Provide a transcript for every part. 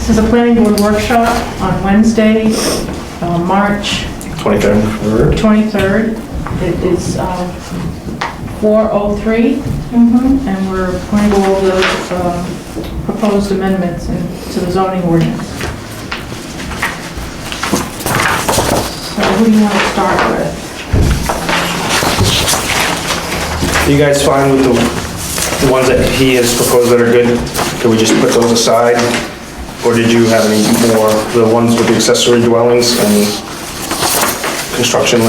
This is a planning board workshop on Wednesday, March 23rd. It is 4:03, and we're going to go over the proposed amendments to the zoning ordinance. So who do you want to start with? Are you guys fine with the ones that he has proposed that are good? Can we just put those aside? Or did you have any more, the ones with the accessory dwellings and construction,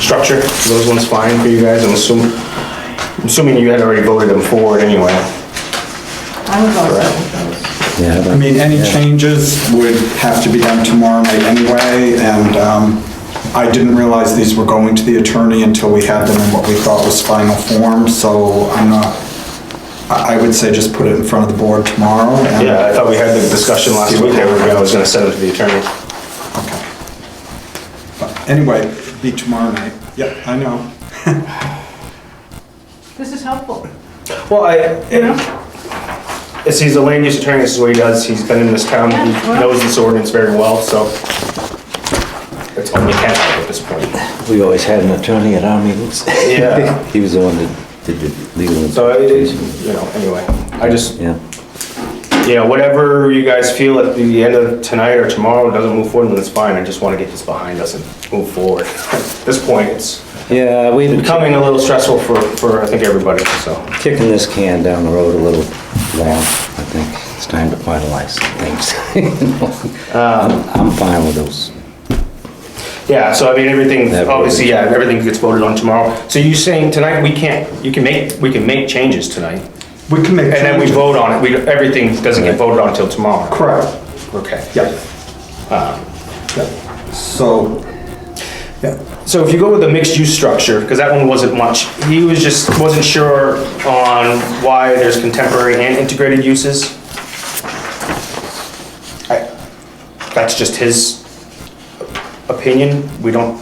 structure? Those ones fine for you guys? I'm assuming you had already voted them forward anyway. I would go with those. Yeah, I mean, any changes would have to be done tomorrow night anyway, and I didn't realize these were going to the attorney until we had them in what we thought was final form, so I would say just put it in front of the board tomorrow. And Yeah, I thought we had the discussion last week, I was gonna send them to the attorney. Okay. But anyway, be tomorrow night. Yep, I know. This is helpful. Well, he's a land use attorney, this is what he does, he's been in this town, he knows this ordinance very well, so that's all we can have at this point. we always had an attorney at our meetings. Yeah. He was the one that did the legal So, interpretation. anyway, I just, Yeah, whatever you guys feel at the end of tonight or tomorrow doesn't move forward, then it's fine, I just wanna get this behind us and move forward. At this point, it's yeah, we've been becoming a little stressful for I think everybody, so. kicking this can down the road a little long. I think it's time to finalize things. I'm fine with those. Yeah, so I mean, everything, That obviously, yeah, everything gets voted on tomorrow. So you're saying tonight, we can make changes tonight? We can make And then we changes. vote on it, everything doesn't get voted on until tomorrow? Correct. Okay. Yep. Yep. So, yeah. So if you go with the mixed-use structure, because that one wasn't much, he wasn't sure on why there's contemporary and integrated uses. That's just his opinion. We don't,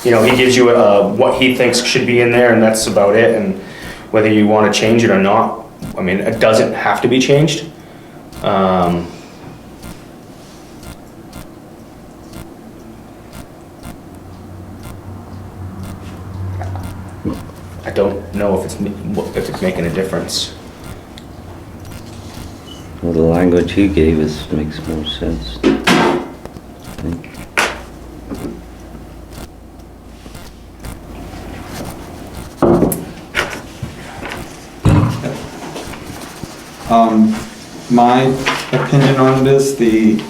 he gives you what he thinks should be in there, and that's about it, and whether you want to change it or not, I mean, it doesn't have to be changed. I don't know if it's making a difference. Well, the language he gave us makes more sense. I think. My opinion on this, the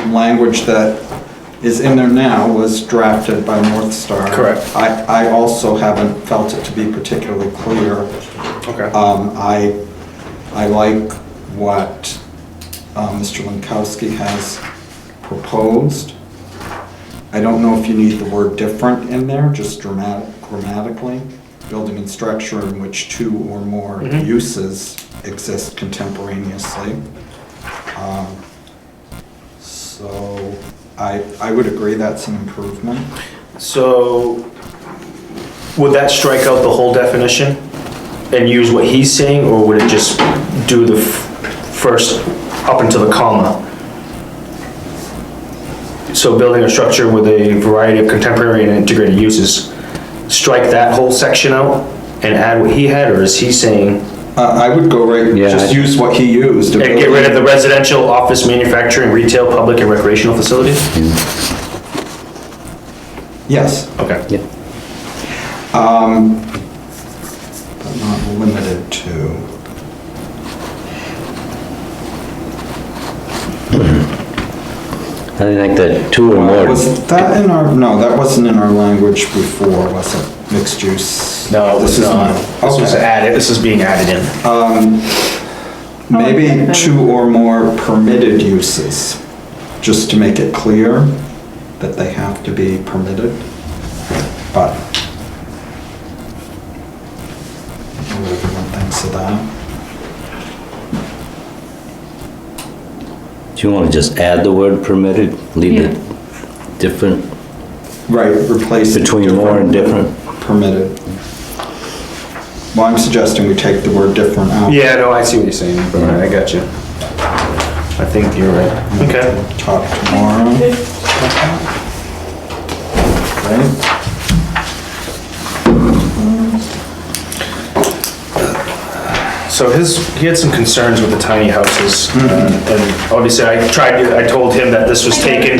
language that is in there now was drafted by North Star. Correct. I also haven't felt it to be particularly clear. Okay. I like what Mr. Lankowski has proposed. I don't know if you need the word different in there, just grammatically. Building and structure in which two or more uses exist contemporaneously. So I would agree that's an improvement. So, would that strike out the whole definition and use what he's saying, or would it just do the first up until the comma? So building a structure with a variety of contemporary and integrated uses, strike that whole section out and add what he had, or is he saying? I would go just use what he used. And get rid of the residential, office, manufacturing, retail, public, and recreational facilities? Yes. Okay. Yeah. But not limited to. I think that two or more. Was that in our, no, that wasn't in our language before, was it? Mixed use? No, it was This is not. This was Okay. added, this is being added in. Maybe two or more permitted uses, just to make it clear that they have to be permitted, but what everyone thinks of that. Do you want to just add the word permitted, leave it different? Right, replace. Between more and different. Permitted. Well, I'm suggesting we take the word different out. Yeah, no, I see what you're saying, I got you. I think you're right. Okay. Talk tomorrow. Right? So he had some concerns with the tiny houses, and obviously I told him that this was taken,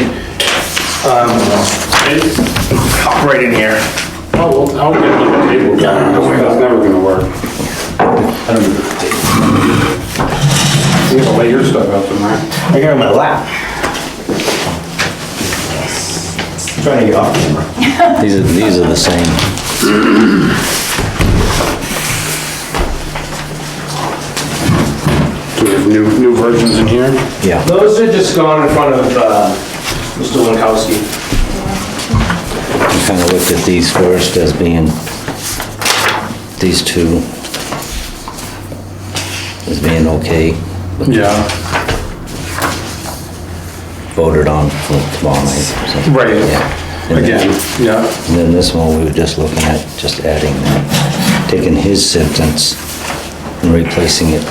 right in here. Oh, well, I'll get another table down. That's never gonna work. I don't know. You gotta lay your stuff out tonight. I got it on my lap. Trying to get off camera. These are the same. Do we have new versions in here? Yeah. Those are just gone in front of, Mr. Lankowski. I kind of looked at these first as being, these two as being okay. Yeah. Voted on for tomorrow night. so, Right. Yeah. And then- Again, yeah. And then this one, we were just looking at, just adding, taking his sentence and replacing it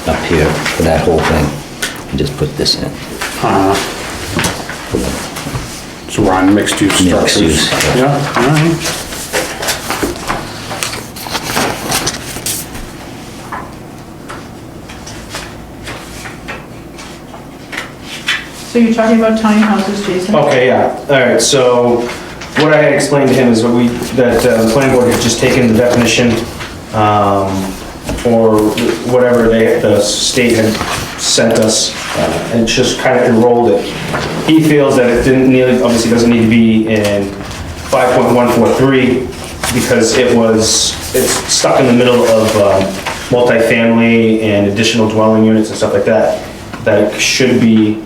up here for that whole thing, and just put this in. So we're on mixed use Mixed structures. use, yeah. Yeah, all right. So you're talking about tiny houses, Jason? Okay, yeah, all right, so what I had explained to him is that the planning board had just taken the definition, or whatever the state had sent us, and just kind of enrolled it. He feels that it obviously doesn't need to be in 5.143, because it's stuck in the middle of multifamily and additional dwelling units and stuff like that, that it should be,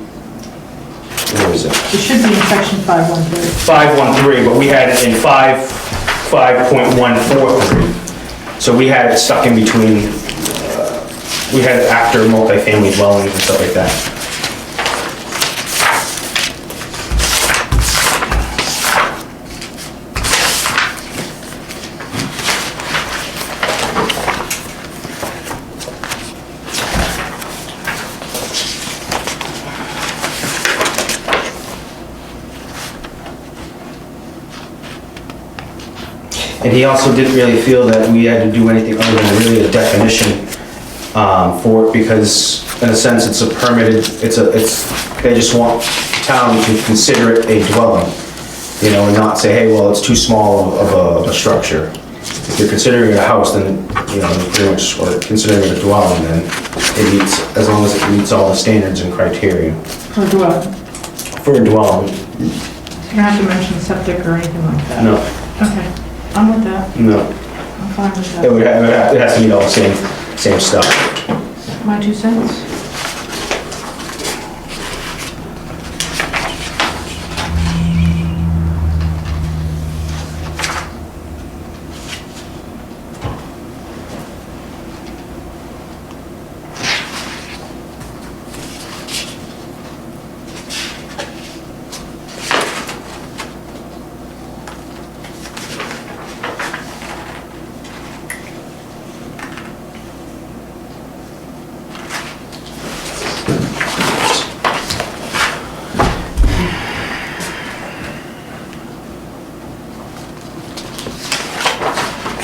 where is it? It should be in section 513. 513, but we had it in 5.143. So we had it stuck in between, we had it after multifamily dwellings and stuff like that. And he also didn't really feel that we had to do anything other than really a definition for it, because in a sense, it's a permitted, they just want town to consider it a dwelling, you know, and not say, hey, well, it's too small of a structure. If you're considering it a house, then, you know, pretty much, or considering it a dwelling, then it meets, as long as it meets all the standards and criteria For a dwelling. for a dwelling. You don't have to mention septic or anything like that? No, Okay, I'm with that. no. I'm fine with It that. has to meet all the same stuff. My 2 cents?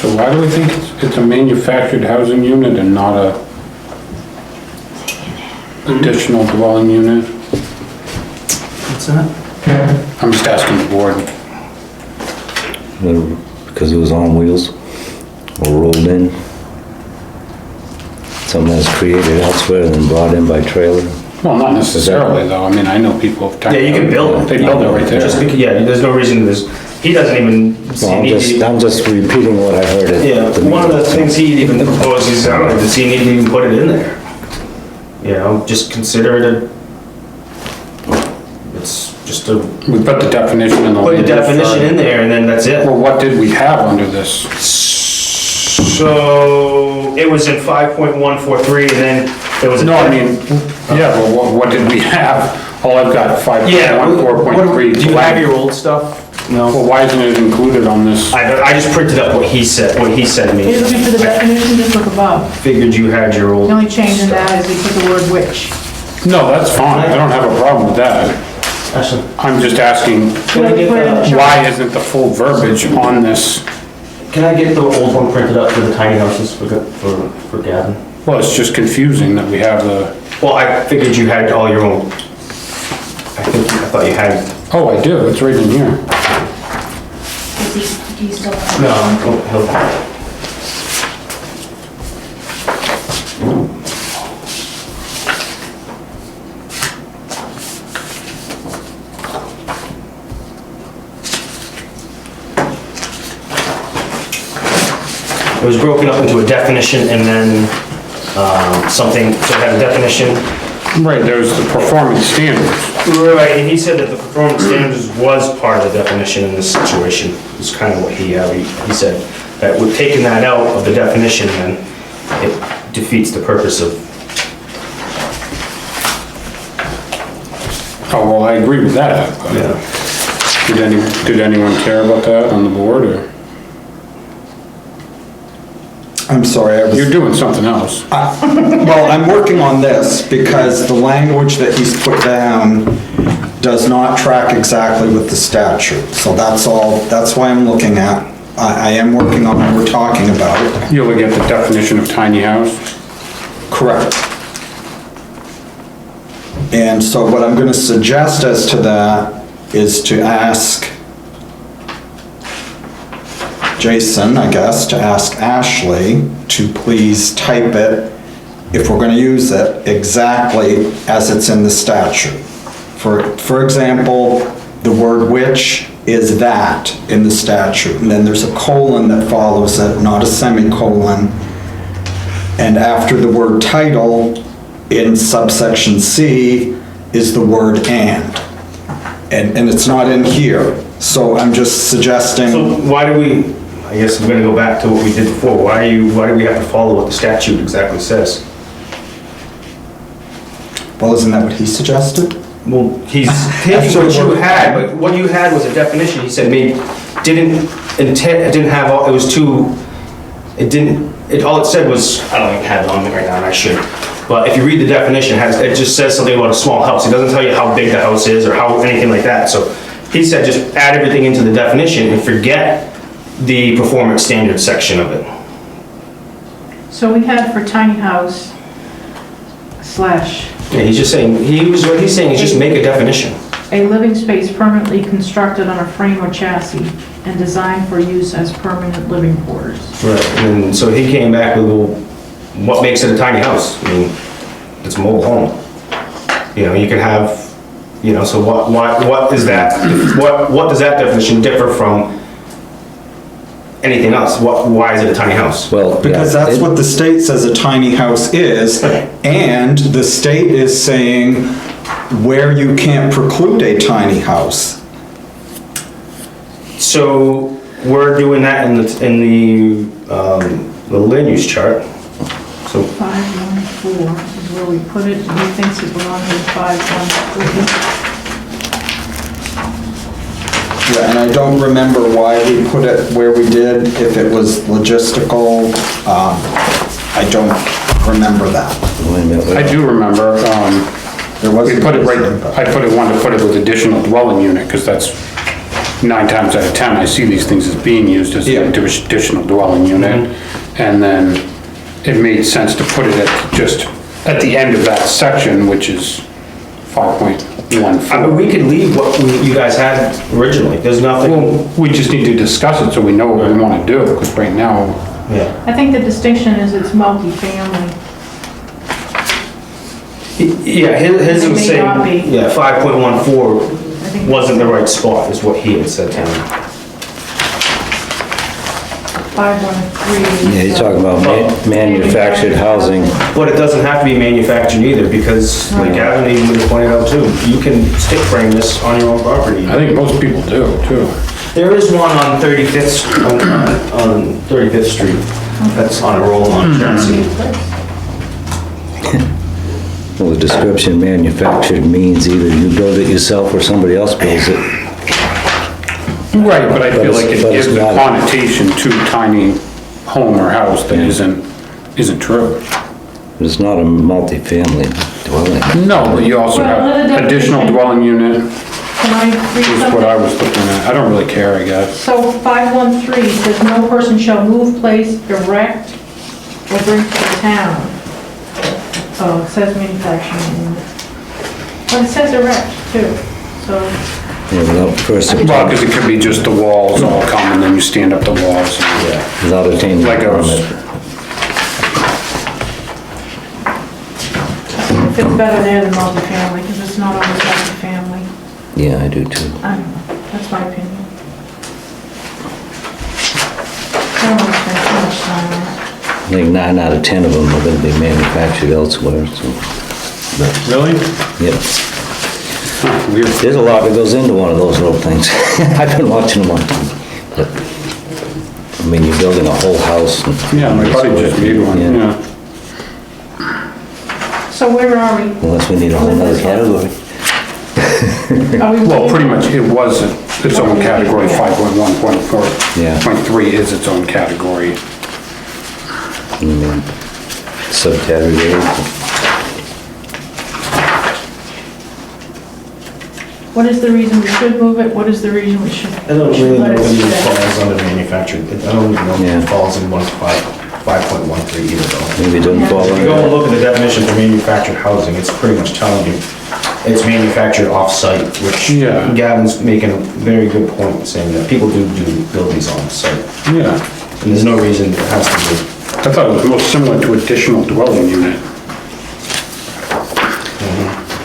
So why do we think it's a manufactured housing unit and not a additional dwelling unit? What's that? I'm just asking the board. Because it was on wheels or rolled in. Something that's created elsewhere and then brought in by trailer. Well, not necessarily though. I mean, I know people. Yeah, you can build it. They build it right Just there. because, yeah, there's no reason, he doesn't even see Well, I'm just repeating what I heard at Yeah, the one of the meeting. things he even proposes, I don't know, does he need to even put it in there? You know, just consider it it's just a, We put the definition in the. put the definition in there and then that's it. Well, what did we have under this? So, it was in 5.143 and then there was a. No, I mean, yeah, but what did we have? All I've got Yeah, 5.14.3. do you have your old stuff? Well, No? why isn't it included on this? I just printed up what he said to Are you me. looking for the definition? Just look above. Figured you had your old. The only change in stuff. that is we put the word which. No, that's fine, I don't have a problem with that. Ashley, I'm just asking, can I get the, why isn't the full verbiage on this? can I get the old one printed up for the tiny houses for Gavin? Well, it's just confusing that we have the, Well, I figured you had all your own. I thought you had. oh, I do, it's right in here. Do you still have? No, he'll. It was broken up into a definition and then something, so it had a definition. Right, there's the performance standards. Right, and he said that the performance standards was part of the definition in this situation. It's kind of what he said. That with taking that out of the definition, then it defeats the purpose of. Oh, well, I agree with that, but did anyone care about that on the board, or? I'm sorry, I was... You're doing something else. Well, I'm working on this because the language that he's put down does not track exactly with the statute. So that's all, that's why I'm looking at. I am working on what we're talking about. You'll get the definition of tiny house? Correct. And so what I'm going to suggest as to that is to ask Jason, I guess, to ask Ashley to please type it, if we're going to use it, exactly as it's in the statute. For example, the word which is that in the statute, and then there's a colon that follows it, not a semicolon. And after the word title, in subsection C, is the word and. And it's not in here. So I'm just suggesting... So why do we, I guess we're gonna go back to what we did before. Why do we have to follow what the statute exactly says? Well, isn't that what he suggested? Well, he's taking what you had, but what you had was a definition. He said maybe didn't have all, it was too, all it said was, I don't even have it on me right now, and I should. But if you read the definition, it just says something about a small house. It doesn't tell you how big the house is or how, anything like that. So he said just add everything into the definition and forget the performance standards section of it. So we had for tiny house slash Yeah, he's just saying, what he's saying is just make a definition. a living space permanently constructed on a frame or chassis and designed for use as permanent living quarters. Right. And so he came back with, well, what makes it a tiny house? I mean, it's a mobile home. You know, you can have, you know, so what is that? What does that definition differ from anything else? Why is it a tiny house? Well, Because yeah, that's what the state says a tiny house is, and the state is saying where you can't preclude a tiny house. So we're doing that in the land use chart. So 514 is where we put it, and he thinks it belongs in 513. Yeah, and I don't remember why we put it where we did, if it was logistical, I don't remember that. wait a minute, I do remember, There was... we put it right, wanted to put it with additional dwelling unit, because that's 9 times out of 10, I see these things as being used as an additional dwelling unit. And then it made sense to put it just at the end of that section, which is 5.14. I mean, we could leave what you guys had originally. There's nothing. Well, we just need to discuss it so we know what we want to do, because right now, Yeah. I think the distinction is it's multifamily. Yeah, his It was may saying, not be. yeah, 5.14 think- wasn't the right spot, is what he had said to me. 513. yeah, you're talking about manufactured housing. But it doesn't have to be manufactured either, because like Gavin even pointed out too, you can stick frame this on your own property. I think most people do, too. There is one on 35th, on 35th Street, that's on a roll-on chassis. Well, the description manufactured means either you build it yourself or somebody else builds it. Right, but I feel it's- like it but it's gives a not- connotation to tiny home or house that isn't true. But it's not a multifamily. dwelling. No, but you also Well, another have additional definition. dwelling unit Can I read is something? what I was looking at. I don't really care, I guess. So 513 says no person shall move, place, erect, or bring to the town. Oh, it says manufacturing. Well, it says erect too, so, Yeah, without first, Well, because it could be just the walls all come and then you stand up the walls. Yeah. without attaining a Legos. permit. it fits better there than multifamily, because it's not always multifamily. Yeah, I do too. I don't know, that's my opinion. I don't want to spend too much time on it. I think 9 out of 10 of them are gonna be manufactured elsewhere, so. But, Really? yeah, Huh, weird. there's a lot that goes into one of those little things. I've been watching them on TV. But, I mean, you're building a whole house. and- Yeah, my buddy just made one, yeah. So where are we? Unless we need a whole nother category. Are we? Well, pretty much it was its own category, 5.1.4. Yeah. Point 3 is its own category. I mean, subcategory. What is the reason we should move it? What is the reason we should? I don't really know let it if it stay? falls under manufactured, I don't even know if Yeah. it falls in 5.13 either though. Maybe it doesn't fall If you go and under. look at the definition for manufactured housing, it's pretty much telling you it's manufactured off-site, which Yeah. Gavin's making a very good point, saying that people do build these on-site. Yeah. And there's no reason it has to be. I thought it was most similar to additional dwelling unit.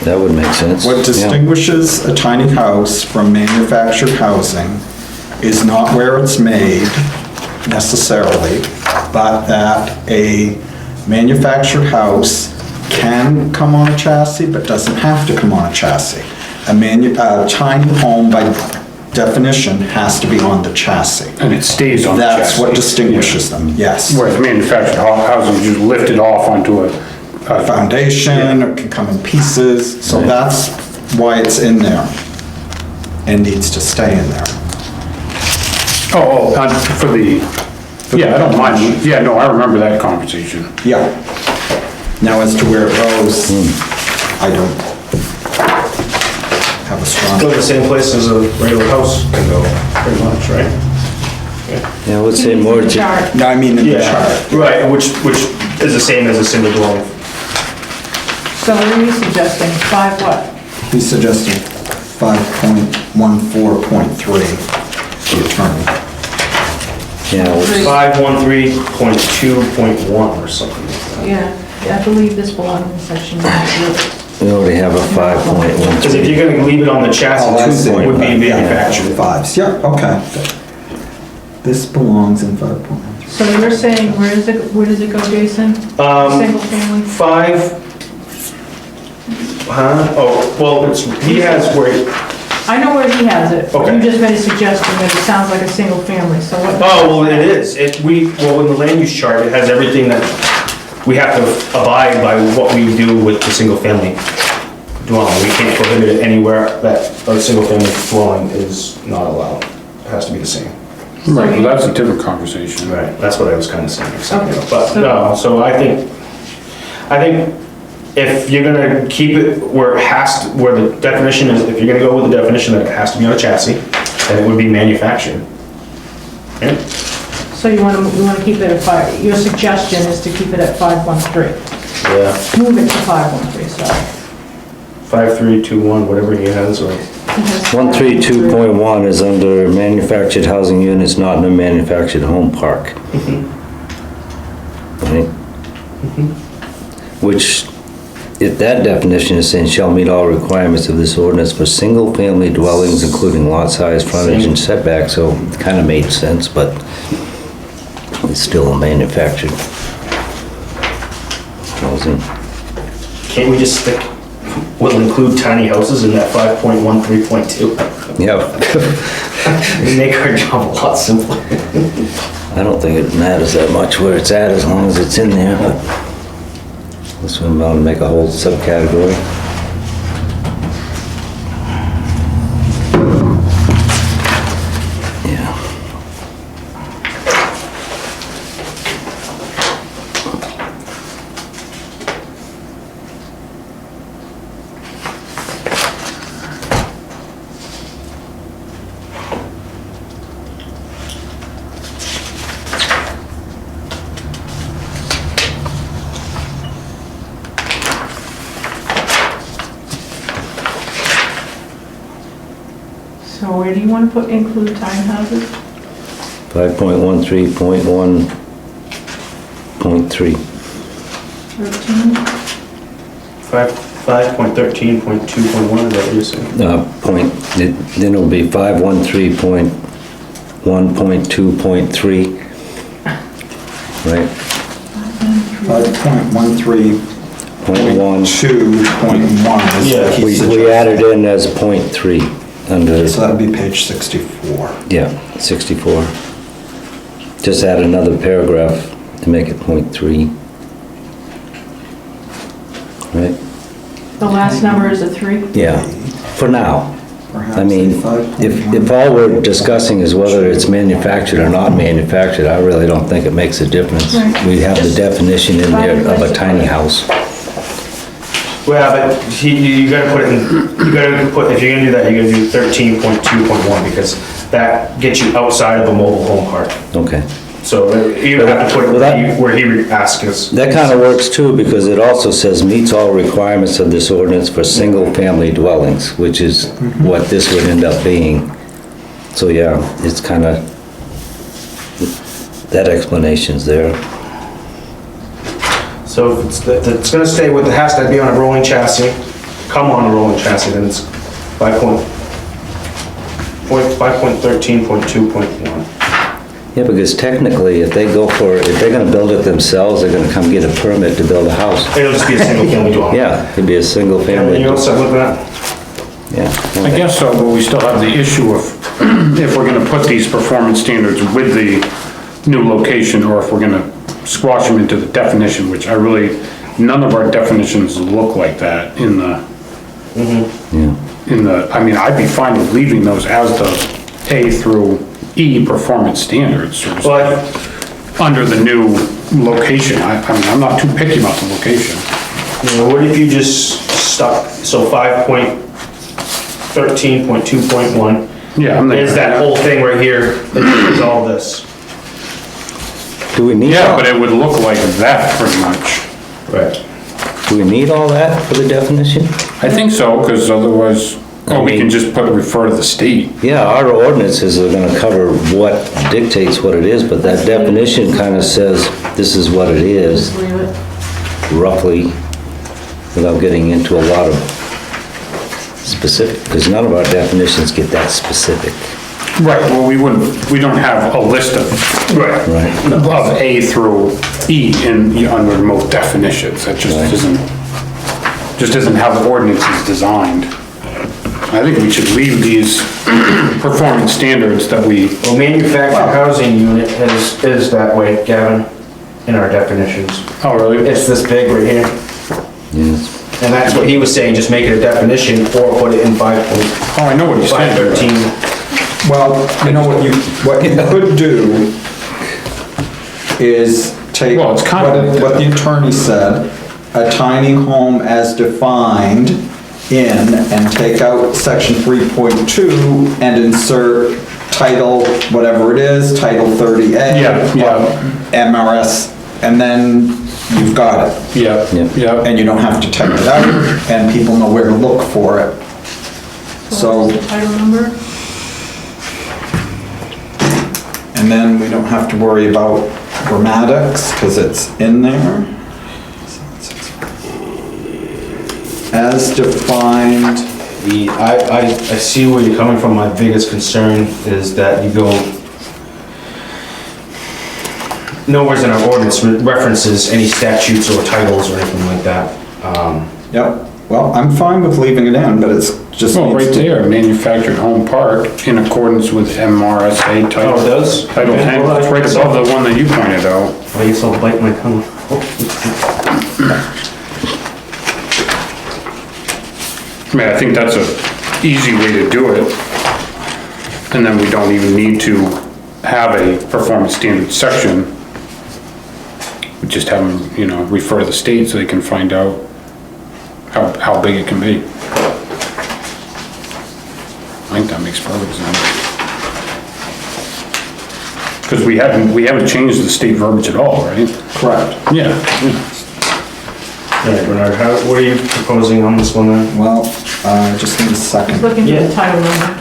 That would make sense. What Yeah. distinguishes a tiny house from manufactured housing is not where it's made necessarily, but that a manufactured house can come on a chassis, but doesn't have to come on a chassis. A tiny home by definition has to be on the chassis. And it stays on the chassis. That's what distinguishes them, yes. Whereas manufactured housing, you just lift it off onto a Foundation, it can come in pieces, so that's why it's in there and needs to stay in there. for the, yeah, I don't mind, yeah, no, I remember that conversation. Yeah. Now as to where it goes, I don't have a Go strong, to the same place as a regular house can go, pretty much, right? Yeah, I would say more, It's in the chart. no, I mean in the chart. Right, which is the same as a single dwelling. So what are you suggesting? 5 what? He's suggesting 5.14.3, the attorney. yeah, which- 513.2.1 or something like that. Yeah, I believe this belongs in section 9. we already have a 5.1. Because if you're gonna leave it on the Oh, I chassis, see. 2 would be Yeah, manufactured. Fives, yeah, okay. This belongs in 5.1. So you're saying, where does it go, Jason? Single family? 5, oh, well, he has where, I know where he has it. Okay. You just made a suggestion that it sounds like a single family, so what? oh, well, it is. In the land use chart, it has everything that we have to abide by what we do with the single family dwelling. We can't prohibit it anywhere that a single family dwelling is not allowed. It has to be the same. Right, well, that's a different conversation. Right, that's what I was kind of saying. a second ago. Okay, But so- no, so I think if you're gonna keep it where it has to, where the definition is, if you're gonna go with the definition that it has to be on a chassis, then it would be manufactured. Yeah. So you want to keep it at 5, your suggestion is to keep it at 513. Yeah, Move it to 513, sorry. 5321, whatever he has, or, 132.1 is under manufactured housing units not in a manufactured home park. Right? Which, if that definition is saying shall meet all requirements of this ordinance for single-family dwellings, including lot size, frontage, and setback, so it kind of made sense, but it's still a manufactured housing. can't we just stick, will include tiny houses in that 5.13.2? Yeah, Make our job a lot simpler. I don't think it matters that much where it's at as long as it's in there, but this one, I'm gonna make a whole subcategory. Yeah. So where do you want to put include tiny houses? 5.13.1.3. 13? 5.13.2.1, is that what you're saying? Then it'll be 513.1.2.3. Right? 5.13.2.1 is Yeah. what he We suggested. added in as .3 under, So that'd be page 64. yeah, 64. Just add another paragraph to make it .3. Right? The last number is a 3? Yeah, for now. Perhaps I mean, if all we're discussing is whether it's manufactured or not manufactured, I really don't think it makes a difference. Right. We have the definition in there of a tiny house. Well, but you gotta put it in, you gotta put, if you're gonna do that, you're gonna do 13.2.1, because that gets you outside of a mobile home park. Okay. So you have to put it where he asked us. That kind of works too, because it also says meets all requirements of this ordinance for single-family dwellings, which is what this would end up being. So yeah, it's kind of, that explanation's there. So if it's gonna stay with, it has to be on a rolling chassis, come on a rolling chassis, then it's 5.13.2.1. Yeah, because technically, if they're gonna build it themselves, they're gonna come get a permit to build a house. It'll just be a single family dwelling. Yeah, it'd be a single-family. You all set with that? Yeah. I guess so, but we still have the issue of if we're gonna put these performance standards with the new location, or if we're gonna squash them into the definition, which none of our definitions look like that in the, Yeah. I mean, I'd be fine with leaving those as the A through E performance standards, so to speak, But under the new location. I mean, I'm not too picky about the location. what if you just stuck, so 5.13.2.1 Yeah, I'm is that whole thing right here, is all this. Do we need, Yeah, but it would look like that pretty much. Right. do we need all that for the definition? I think so, because otherwise, we can just refer to the state. Yeah, our ordinances are gonna cover what dictates what it is, but that definition kind of says this is what it is, Just leave it. roughly, without getting into a lot of specific, because none of our definitions get that specific. Right, well, we don't have a list of Right. Right. of A through E under most definitions. That just Right. isn't how the ordinance is designed. I think we should leave these performance standards that we, Well, manufactured housing unit is that way, Gavin, in our definitions. oh, really? It's this big right here. Yes. And that's what he was saying, just make it a definition or put it in 5.13. Oh, I know what he's saying. Well, you know what you could do is take Well, it's kind of- what the attorney said, a tiny home as defined in, and take out section 3.2 and insert title, whatever it is, title 30A. Yeah. MRS, and then you've got it. Yeah, yeah. And you don't have to type it out, and people know where to look for it. So, What's the title number? and then we don't have to worry about grammatics, because it's in there. As defined, I see where you're coming from. My biggest concern is that you go, nowhere in our ordinance references any statutes or titles or anything like that. yep, well, I'm fine with leaving it in, but it's just. Well, needs right to- there, manufactured home park in accordance with MRSA title. Oh, it does? Title Okay, 10, well, it's right above the one that you pointed out. I guess I'll bite my tongue. I mean, I think that's a easy way to do it. And then we don't even need to have a performance standard section. We just have them, refer to the state so they can find out how big it can be. I think that makes perfect sense. Because we haven't changed the state verbiage at all, right? Correct. Yeah. All right, Bernard, what are you proposing on this one then? Well, just need a second. Just looking for Yeah. the title number.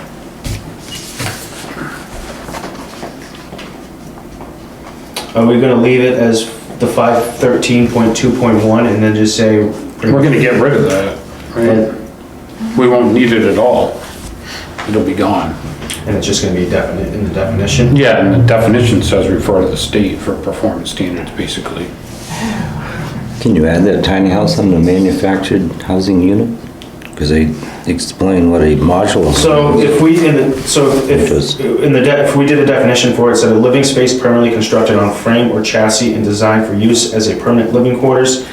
Are we gonna leave it as the 513.2.1 and then just say? We're gonna get rid of that, right? We won't need it at all. It'll be gone. And it's just gonna be definite in the definition? Yeah, and the definition says refer to the state for performance standards, basically. Can you add that tiny house on the manufactured housing unit? Because they explain what a modular. So if we, if we did a definition for it, it said a living space permanently constructed on frame or chassis and designed for use as a permanent living quarters.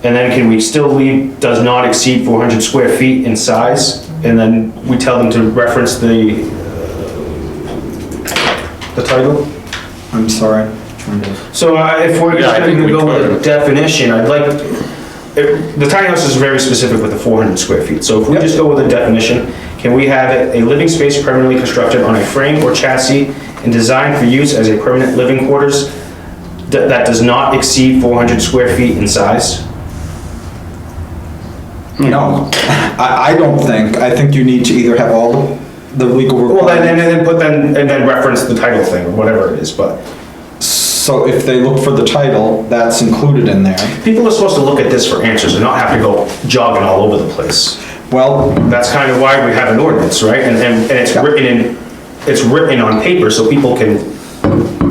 And then can we still leave, does not exceed 400 square feet in size? And then we tell them to reference the title? I'm sorry. So if we're Yeah, I going think to we go with a could. definition, I'd like, the tiny house is very specific with the 400 square feet. So if we Yep. just go with a definition, can we have it a living space permanently constructed on a frame or chassis and designed for use as a permanent living quarters that does not exceed 400 square feet in size? No, I don't think, I think you need to either have all the legal Well, then, requirements. and then reference the title thing or whatever it is, but So if they look for the title, that's included in there. people are supposed to look at this for answers and not have to go jogging all over the place. Well, That's kind of why we have an ordinance, right? And it's written on paper so people can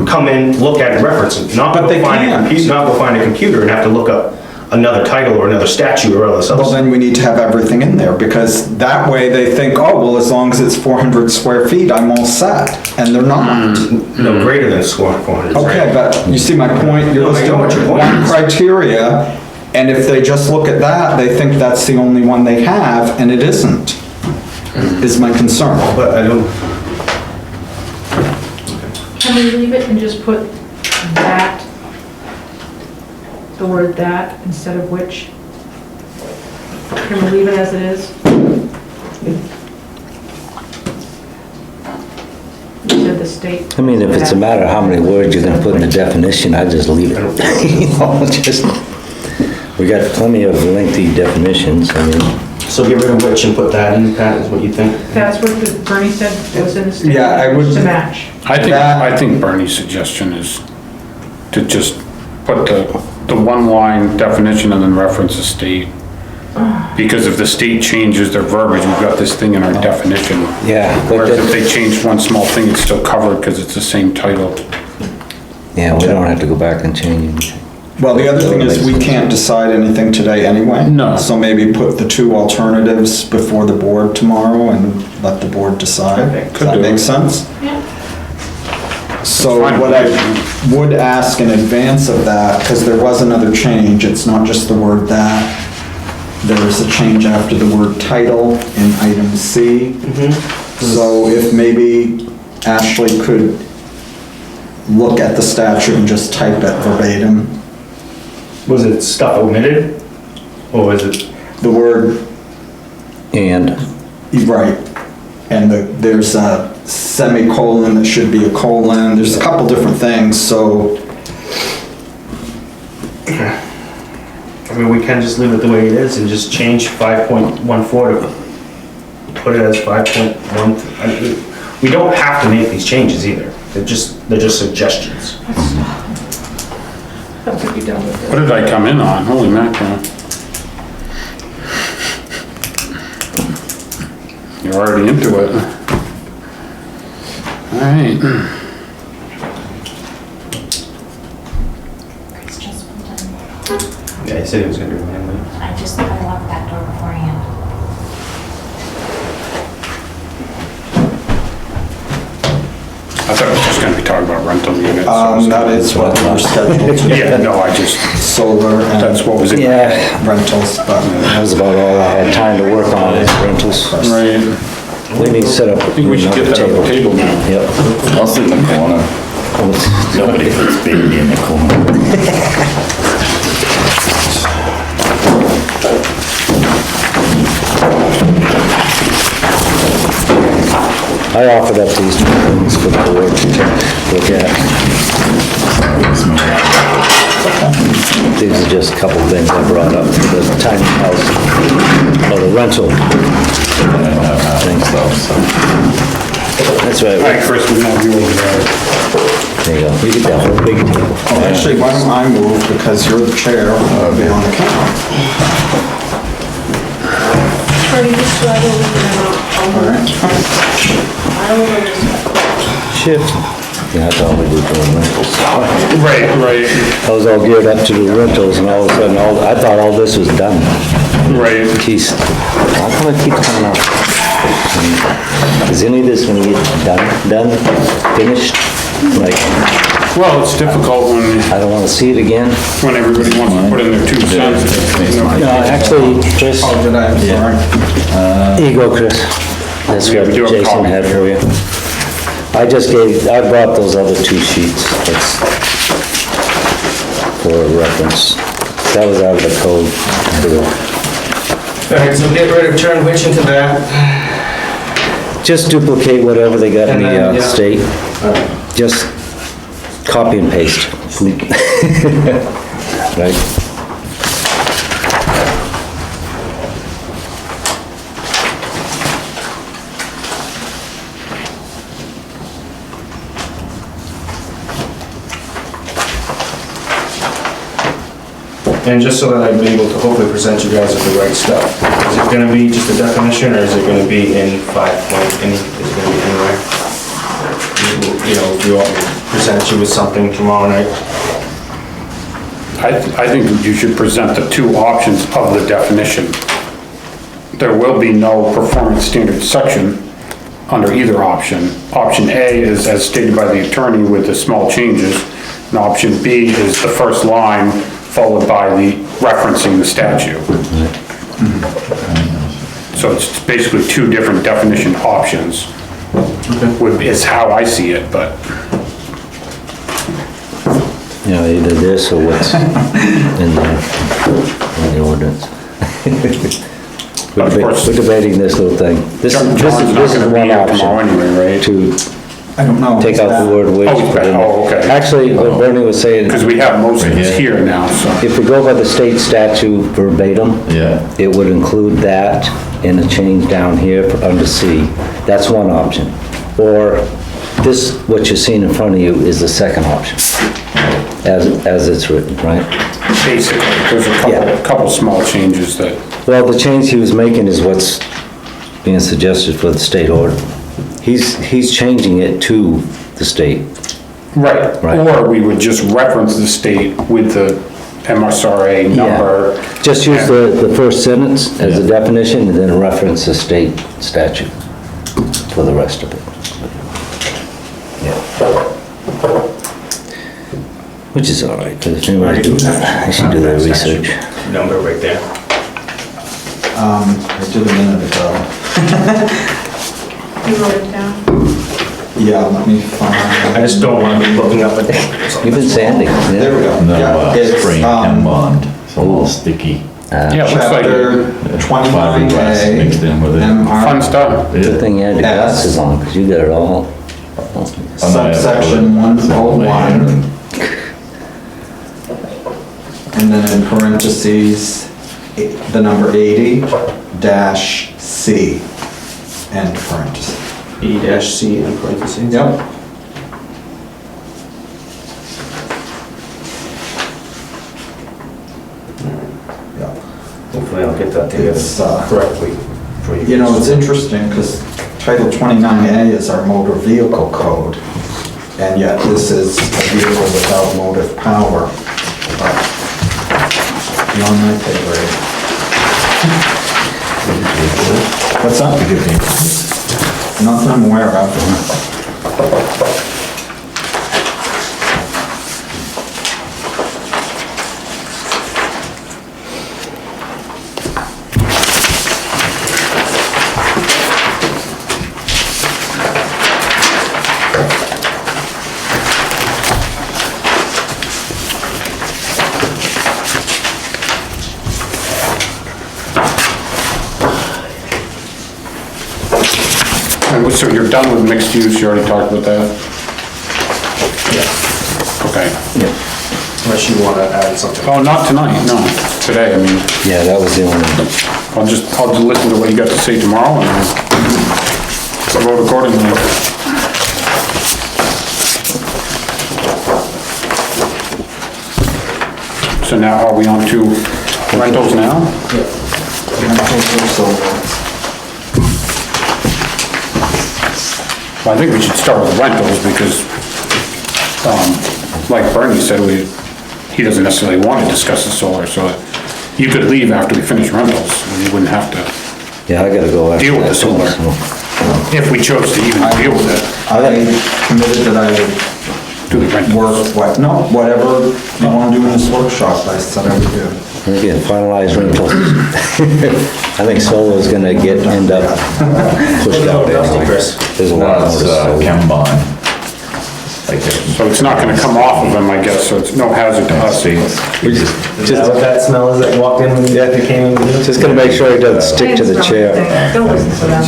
come in, look at and reference it, not But go they find a can't. computer, not go find a computer and have to look up another title or another statute or all this other well, stuff. then we need to have everything in there, because that way they think, oh, well, as long as it's 400 square feet, I'm all set, and they're not. No greater than 400, right? Okay, but you see my point, you're No, I know what your listing point one is. criteria, and if they just look at that, they think that's the only one they have, and it isn't, is my concern. But I don't, Can we leave it and just put that, the word that instead of which? Can we leave it as it is? You said the state. I mean, if it's a matter of how many words you're gonna put in the definition, I'd just leave it. You know, just, we got plenty of lengthy definitions, I mean. so get rid of which and put that in, Pat, is what you think? That's what Bernie said was in the state. Yeah, I would- To match. I think Bernie's suggestion is to just put the one line definition and then reference the state. Because if the state changes their verbiage, we've got this thing in our definition. Yeah, but Whereas if that, they change one small thing, it's still covered because it's the same title. yeah, we don't have to go back and change. Well, the other thing is, we can't decide anything today anyway. No. So maybe put the two alternatives before the board tomorrow and let the board decide. Perfect. Does that Could do. make sense? Yeah. So Fine. what I would ask in advance of that, because there was another change, it's not just the word that, there is a change after the word title in item C. So if maybe Ashley could look at the statute and just type it verbatim, Was it stuff omitted? Or was it? the word, And, right, and there's a semicolon that should be a colon, there's a couple different things, so I mean, we can just leave it the way it is and just change 5.14 to put it as 5.1. I mean, we don't have to make these changes either. They're just suggestions. That would be done with What it. did I come in on? Holy mackerel. You're already into it. All right. It's just been done. Yeah, he said he was gonna do it anyway. I locked that door beforehand. I thought it was just gonna be talking about rental units. that is what we're scheduled to. Yeah, no, I just, Solar that's and what was in. yeah, rentals, but that was about all I had time to work on is rentals. Right. We need to set up I think we should get that on the table now. Yep. I'll sit in the corner. Nobody puts baby in the corner. I offered up these two things for the board to look at. These are just a couple of things I brought up for the tiny house, or the rental. I don't have stuff, so. That's All right, right. Chris, we have you over there. There you go. You get that whole big table. Oh, actually, why don't I move, because you're the chair, I'll be on the count. Freddie, just slide over here. All right. I will go this way. Shift. Yeah, that's all we do doing rentals. Right. I was all geared up to do rentals and all of a sudden, I thought all this was done. Right. Geez, how come it keeps coming up? Is any of this gonna get done, finished? Like, Well, it's difficult I don't wanna see it again. when everybody wants to put in their 2 cents. You know. No, actually, Chris, Oh, did I? I'm sorry. here you go, Chris. That's Yeah, what we do have a Jason copy. had for you. I brought those other 2 sheets, that's for reference. That was out of the code. All right, so get rid of turn which into that. Just duplicate whatever they got in And then, the yeah. state. Just copy and paste. Right? And just so that I'm able to hopefully present you guys with the right stuff. Is it gonna be just a definition, or is it gonna be in 5 point, is it gonna be anywhere? You know, if you want me to present you with something tomorrow night? I think you should present the 2 options of the definition. There will be no performance standard section under either option. Option A is as stated by the attorney with the small changes, and option B is the first line followed by the referencing the statute. So it's basically 2 different definition options, is how I see it, but. You know, either this or what's in the ordinance. Of course. We're debating this little thing. This John's not is gonna be one here tomorrow option anyway, right? to I don't know. take out the word which. Oh, he's back. Oh, okay. Actually, what Bernie was saying, Because we have most of this here now, so. if we go by the state statute verbatim, Yeah. it would include that in a change down here for under C. That's one option. Or this, what you're seeing in front of you is the second option, as it's written, right? Basically, there's a Yeah. couple small changes that, Well, the change he was making is what's being suggested for the state order. He's changing it to the state. right, Right. or we would just reference the state with the MSRA number. Just use the first sentence as a definition and then reference the state statute for the rest of it. Yeah. Which is all right, because if anybody, they should do their research. Number right there. I did a minute ago. You wrote it down. Yeah, let me find. I just don't want to be looking up at that. You've been sanding, There we yeah? go. No, Yeah, it's, spray Chem Bond, it's a little sticky. Yeah, it looks like Chapter Fiberglass mixed in with it. 29A. fun stuff. Good thing you had your glasses on, because you got it all. Subsection 101. And then in parentheses, the number 80 dash C, end parentheses. E-C in parentheses. Yep. Yep. Hopefully I'll get that together It's, correctly for you. You know, it's interesting because Title 29A is our motor vehicle code, and yet this is a vehicle without motive power. But beyond my pay grade. What's that? Nothing I'm aware of. And so you're done with mixed use, you already talked about that? Okay. Unless you want to add something. Oh, not tonight, no, today, I mean, Yeah, that was the only, I'll just listen to what you got to say tomorrow and Vote accordingly. So now are we on to rentals now? Well, I think we should start with rentals because, like Bernie said, he doesn't necessarily want to discuss the solar, so you could leave after we finish rentals, and you wouldn't have to Yeah, I gotta go after deal with the that too, solar, so. if we chose to even deal with it, I committed that I would do the rentals. work, whatever you want to do in this workshop, I said I would do. Again, finalize rentals. I think solar's gonna end up pushed out there. There's a lot of solar. Chem bond. Like, So it's not gonna come off of them, I guess, so it's no hazard to us. see, we just, Is that what that smell is that walked in when you came in? Just gonna make sure it doesn't stick to the chair. Don't listen to them.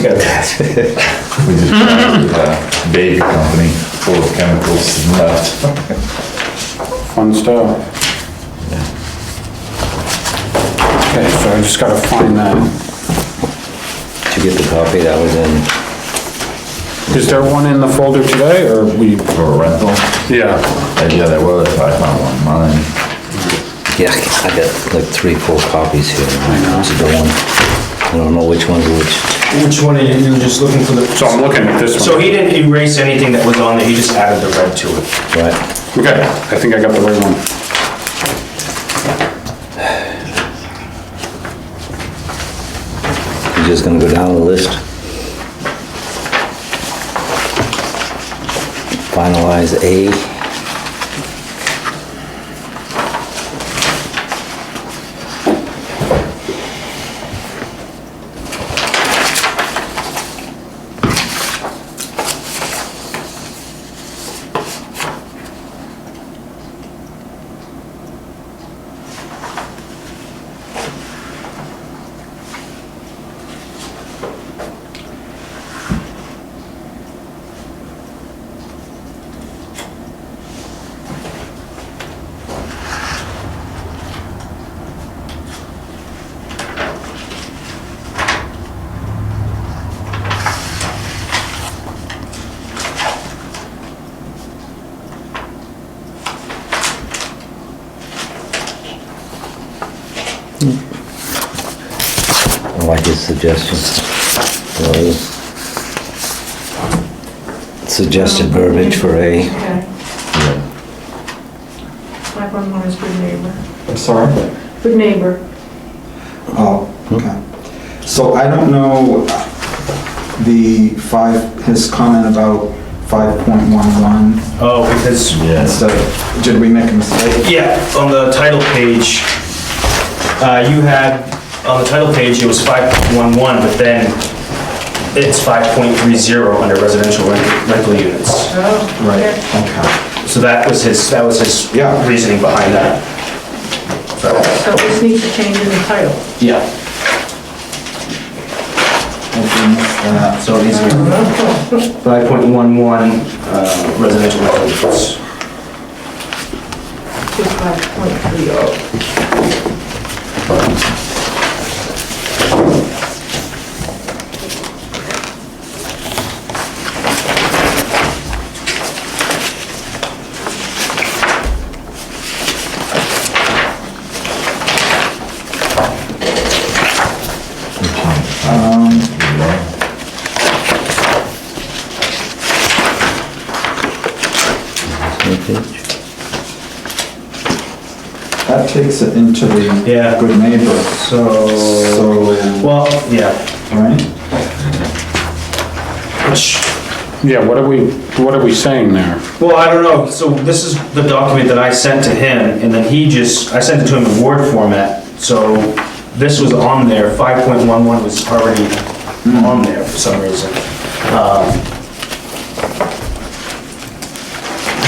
we just tried a baby company full of chemicals and left. Fun stuff. Okay, so I just gotta find that. Did you get the copy that was in? Is there one in the folder today, or we, For a rental? yeah, Yeah, there was, I found one, mine. Yeah, I got like 3 full copies here. It's the one. I don't know which one's which. Which one are you just looking for the? so I'm looking at this So one. he didn't erase anything that was on there, he just added the red to it. Right. Okay, I think I got the right one. You're just gonna go down the list. Finalize A. I like his suggestion. Suggested verbiage for A. Okay. 511 is good neighbor. I'm sorry? Good neighbor. Oh, okay. So I don't know his comment about 5.11 Oh, because, instead of, did we make a mistake? yeah, on the title page, you had, on the title page, it was 5.11, but then it's 5.30 under residential rental units. Oh, Right, okay. okay. So that was his Yeah. reasoning behind that. So, So this needs to change in the title. yeah, Okay, missed that. so it needs to be 5.11, residential rental units. To 5.30. That takes it into the Yeah. good neighbor, So, well, yeah, right? which, Yeah, what are we saying there? well, I don't know, so this is the document that I sent to him, and then I sent it to him in Word format, so this was on there, 5.11 was already on there for some reason.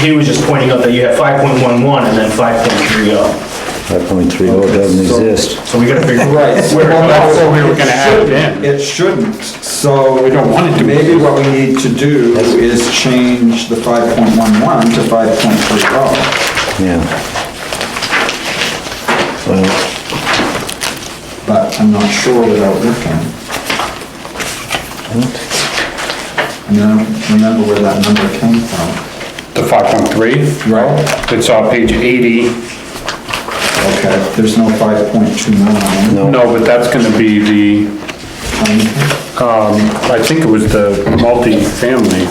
He was just pointing out that you have 5.11 and then 5.30. 5.30 doesn't exist. So we gotta figure. Right. That's what we were gonna add it in. It shouldn't, so. We don't want it to be. Maybe what we need to do is change the 5.11 to 5.30. Yeah. Well, But I'm not sure without looking. remember where that number came from. The 5.3? Right. It's on page 80. Okay, there's no 5.29. No, but that's gonna be the, I think it was the multi-family, or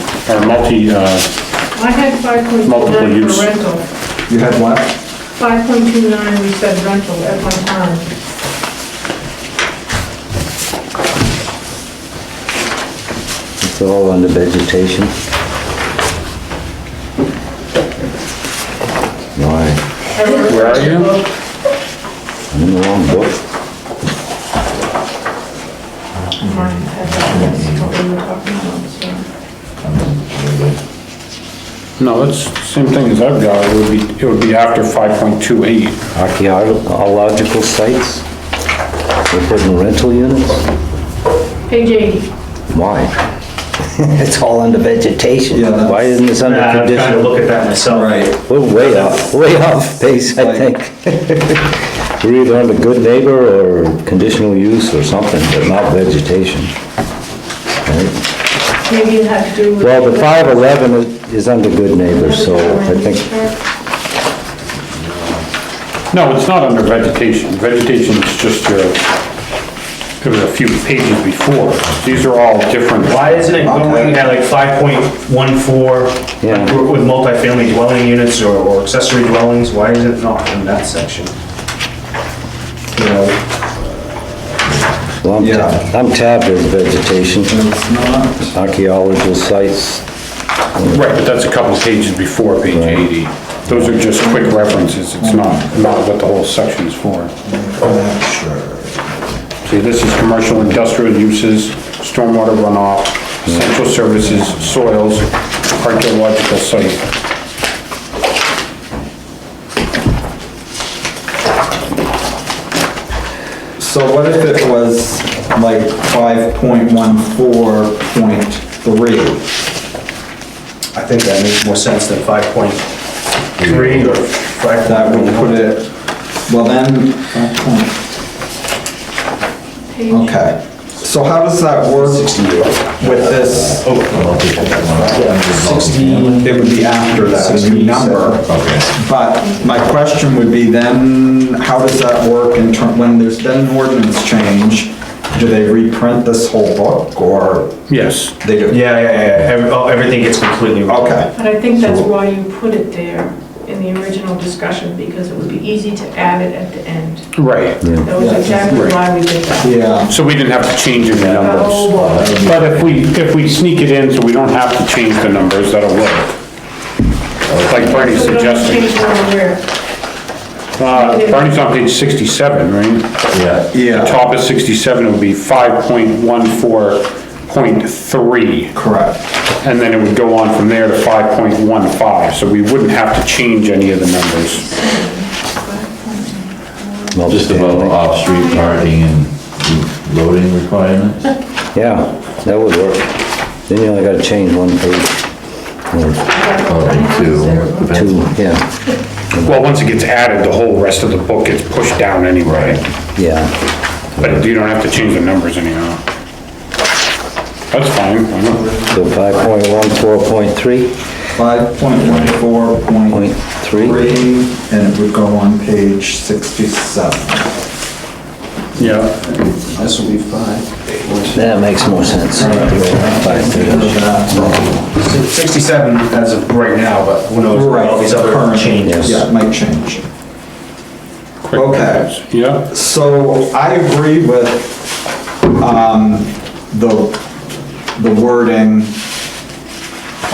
I had 5.29 Multiple use. for rental. You had what? 5.29, we said rental at one time. It's all under vegetation. Why? Where are you? I'm in the wrong book. Mine had that, that's what we were talking about, so. No, it's the same thing as I've got, it would be after 5.28. Archaeological sites? We're putting rental units? Page 80. Why? It's all under vegetation. Yeah, that's- Why isn't this under I'm trying to conditional? look at that myself. Right. We're way off base, I think. We're either under good neighbor or conditional use or something, but not vegetation. Right? Maybe it had to do with. Well, the 511 is under good neighbor, so I think, No, it's not under vegetation. Vegetation is just your, it was a few pages before. These are all different. Why isn't it going Okay. at like 5.14 Yeah. with multifamily dwelling units or accessory dwellings? Why is it not in that section? You know, well, Yeah. I'm tabbed as vegetation, It's not. archaeological sites. Right, but that's a couple pages before page 80. Those are just quick references. It's not what the whole section is for. Sure. See, this is commercial industrial uses, stormwater runoff, essential services, soils, archaeological site. So what if it was like 5.14.3? I think that makes more sense than 5.3 or 5. That would put it, well then, okay. So how does that work with this? Oh, 60. It would be after that, a new number. Okay. But my question would be then, how does that work in when there's been an ordinance change? Do they reprint this whole book or Yes. they do? Yeah. Everything gets completely wrong. Okay, But I think that's why you put it there in the original discussion, because it would be easy to add it at the end. Right. That was exactly why we did that. yeah. So we didn't have to change any Oh, numbers. boy. But if we sneak it in so we don't have to change the numbers, that'll work. Like Bernie's So we don't suggesting. change the number where. Bernie's on page 67, right? Yeah. The Yeah, top of 67 would be 5.14.3, correct. and then it would go on from there to 5.15, so we wouldn't have to change any of the numbers. Just about off-street parking and loading requirements. Yeah, that would work. Then you only gotta change one page. Or Oh, and two. two, yeah, Well, once it gets added, the whole rest of the book gets pushed down anyway, yeah. but you don't have to change the numbers anyhow. That's fine. Why not? So 5.14.3, 5.14.3, and it would go on page 67. Yeah, This will be 5. that makes more sense. 67 as of right now, but who knows what all these other Current. changes. Yeah, it might change. quick Okay. reference. Yeah, So I agree with, the wording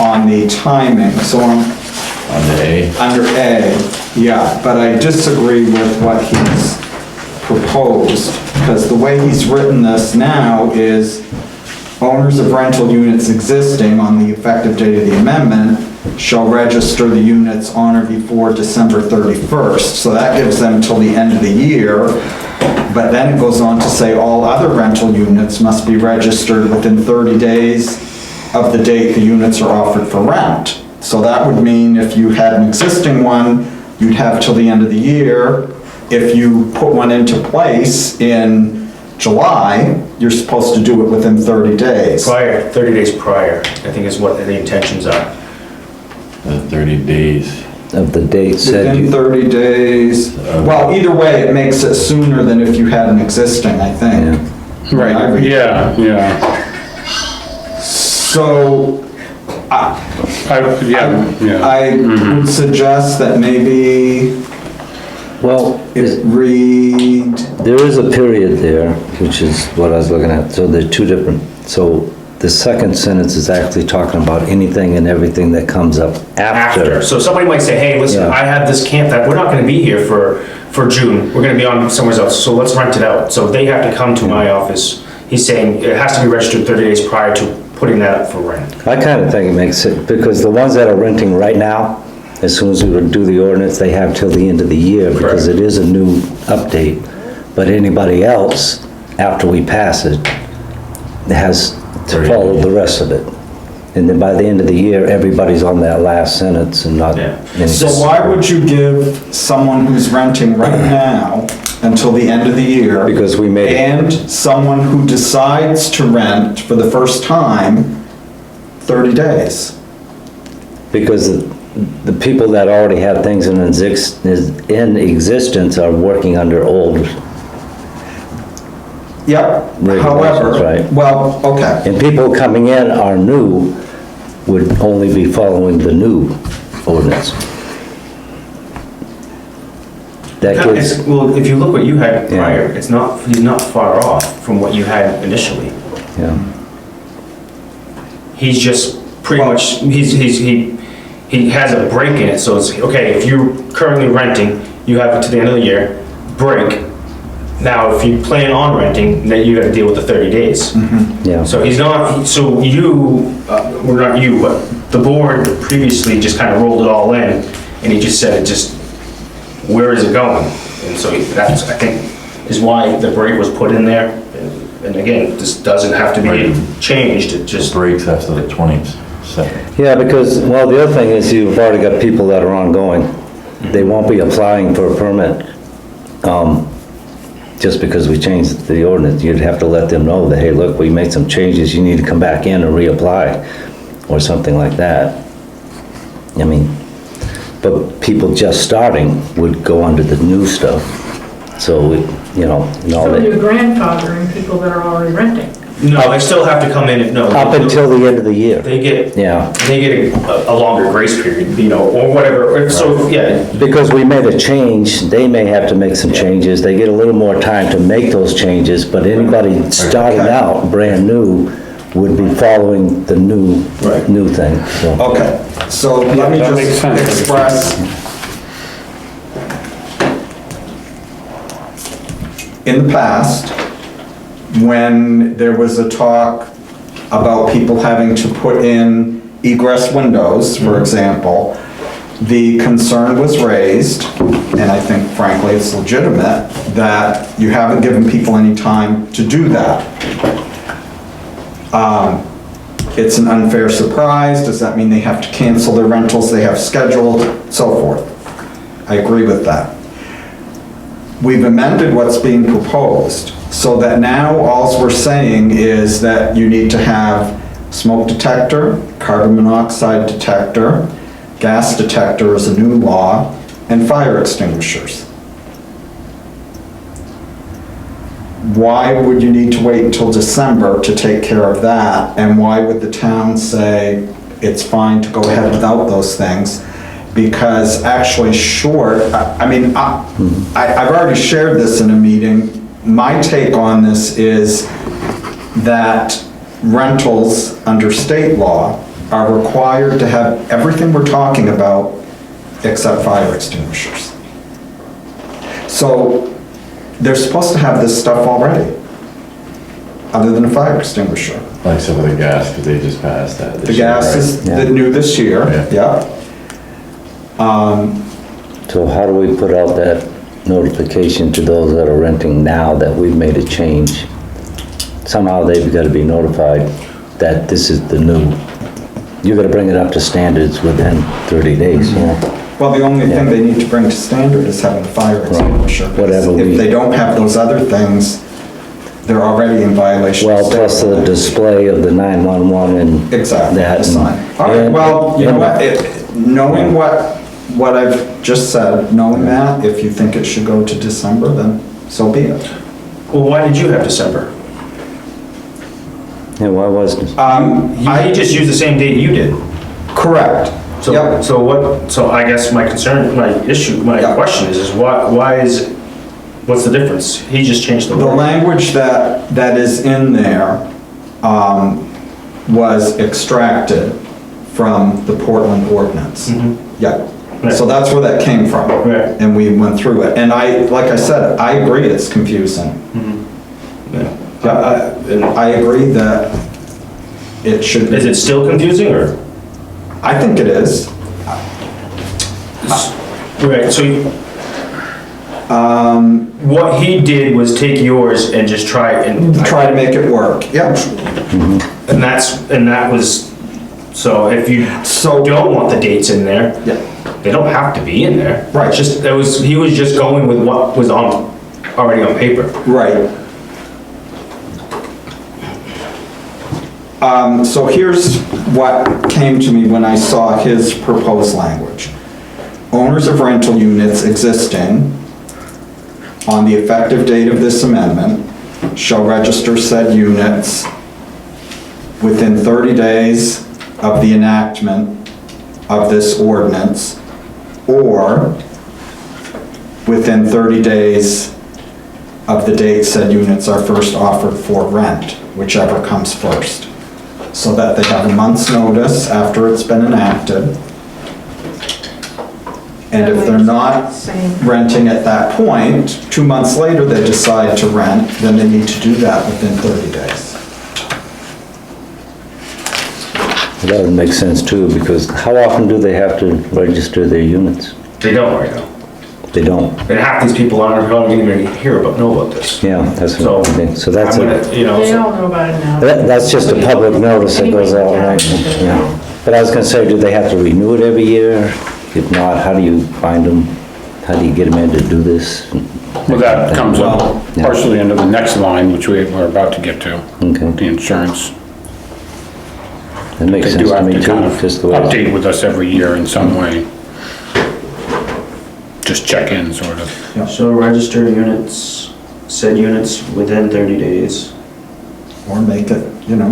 on the timing, so Under A. under A, yeah, but I disagree with what he's proposed, because the way he's written this now is owners of rental units existing on the effective date of the amendment shall register the units on or before December 31st. So that gives them till the end of the year, but then it goes on to say all other rental units must be registered within 30 days of the date the units are offered for rent. So that would mean if you had an existing one, you'd have till the end of the year. If you put one into place in July, you're supposed to do it within 30 days. Prior, 30 days prior, I think is what the intentions are. 30 days. Of the date said. Within 30 days, well, either way, it makes it sooner than if you had an existing, I think. Right, yeah, yeah. So, Yeah. I would suggest that maybe Well, it read, there is a period there, which is what I was looking at, so they're two different, so the second sentence is actually talking about anything and everything that comes up after. So somebody might say, hey, listen, Yeah. I have this camp that, we're not gonna be here for June, we're gonna be on somewhere else, so let's rent it out. So they have to come to my office. He's saying it has to be registered 30 days prior to putting that up for rent. I kind of think it makes sense, because the ones that are renting right now, as soon as we would do the ordinance, they have till the end of the year, because Correct. it is a new update. But anybody else, after we pass it, has to follow the rest of it. And then by the end of the year, everybody's on that last sentence and not. Yeah. any- so why would you give someone who's renting right now until the end of the year? Because we made it, And someone who decides to rent for the first time, 30 days? because the people that already have things in existence are working under old, Yep, Regulations, however, right. well, okay. and people coming in are new, would only be following the new ordinance. That gives, Well, if you look what you had Yeah. prior, he's not far off from what you had initially. yeah, He's just pretty much, he has a break in it, so it's, okay, if you're currently renting, you have it to the end of the year, break. Now, if you plan on renting, then you gotta deal with the 30 days. yeah. So he's not, so you, well, not you, but the board previously just kind of rolled it all in, and he just said it just, where is it going? And so that's, I think, is why the break was put in there. And again, this doesn't have to be changed, it just, Breaks after the 22nd. Yeah, because, well, the other thing is you've already got people that are ongoing. They won't be applying for a permit, just because we changed the ordinance. You'd have to let them know that, hey, look, we made some changes, you need to come back in and reapply, or something like that. I mean, but people just starting would go under the new stuff. So, no, So you're grandfathering people that are already renting. no, they still have to come in and, no. up until the end of the year. They get, Yeah, they get a longer grace period, or whatever, so, yeah, because we made a change, they may have to make some changes, they get a little more time to make those changes, but anybody starting out brand new would be following the new thing, so. Okay, so let me that makes just sense. express. In the past, when there was a talk about people having to put in egress windows, for example, the concern was raised, and I think frankly it's legitimate, that you haven't given people any time to do that. It's an unfair surprise. Does that mean they have to cancel their rentals they have scheduled, so forth? I agree with that. We've amended what's being proposed so that now all we're saying is that you need to have smoke detector, carbon monoxide detector, gas detector is a new law, and fire extinguishers. Why would you need to wait until December to take care of that? And why would the town say it's fine to go ahead without those things? Because actually I've already shared this in a meeting. My take on this is that rentals under state law are required to have everything we're talking about except fire extinguishers. So they're supposed to have this stuff already, other than a fire extinguisher. Like some of the gas, because they just passed that. The gas is the new this year, yeah. So how do we put out that notification to those that are renting now that we've made a change? Somehow they've got to be notified that this is the new, you got to bring it up to standards within 30 days, Well, the only thing they need to bring to standard is having a fire extinguisher. Whatever If they don't have those other things, they're already in violation. of Well, plus state the law. display of the 911 and Exactly, that. the sign. All right, and- well, you know and- what, knowing what I've just said, knowing that, if you think it should go to December, then so be it. Well, why did you have December? Yeah, why wasn't, I just used the same date you did. Correct. So, Yep. so I guess my concern, my Yeah. question is why is, what's the difference? He just changed the The word. language that is in there, was extracted from the Portland ordinance. Mhm. Yeah, Right. so that's where that came from. Right. And we went through it, and like I said, I agree it's confusing. Yeah. And I agree that it should be. Is it still confusing, or? I think it is. Right, so what he did was take yours and just try and. Try to make it work, yeah. And that was, so if you So- don't want the dates in there, Yeah. they don't have to be in there. Right. It's just, he was just going with what was already on paper. Right. So here's what came to me when I saw his proposed language. Owners of rental units existing on the effective date of this amendment shall register said units within 30 days of the enactment of this ordinance, or within 30 days of the date said units are first offered for rent, whichever comes first. So that they have a month's notice after it's been enacted. And if they're not Same. renting at that point, 2 months later they decide to rent, then they need to do that within 30 days. that would make sense too, because how often do they have to register their units? They don't right now. They don't. And half these people aren't even know about this. Yeah, that's So, what I mean. So that's I'm a, gonna, you know, They so- all know about it now. that's just a public notice that goes out, right? Yeah. But I was gonna say, do they have to renew it every year? If not, how do you find them? How do you get them in to do this? Well, that comes up Yeah. partially under the next line, which we're about to get to, the Okay, insurance. that makes They sense do to have me to kind too, of just the way. it's- update with us every year in some way. Just check in, sort of. So register units, said units within 30 days. Or make it,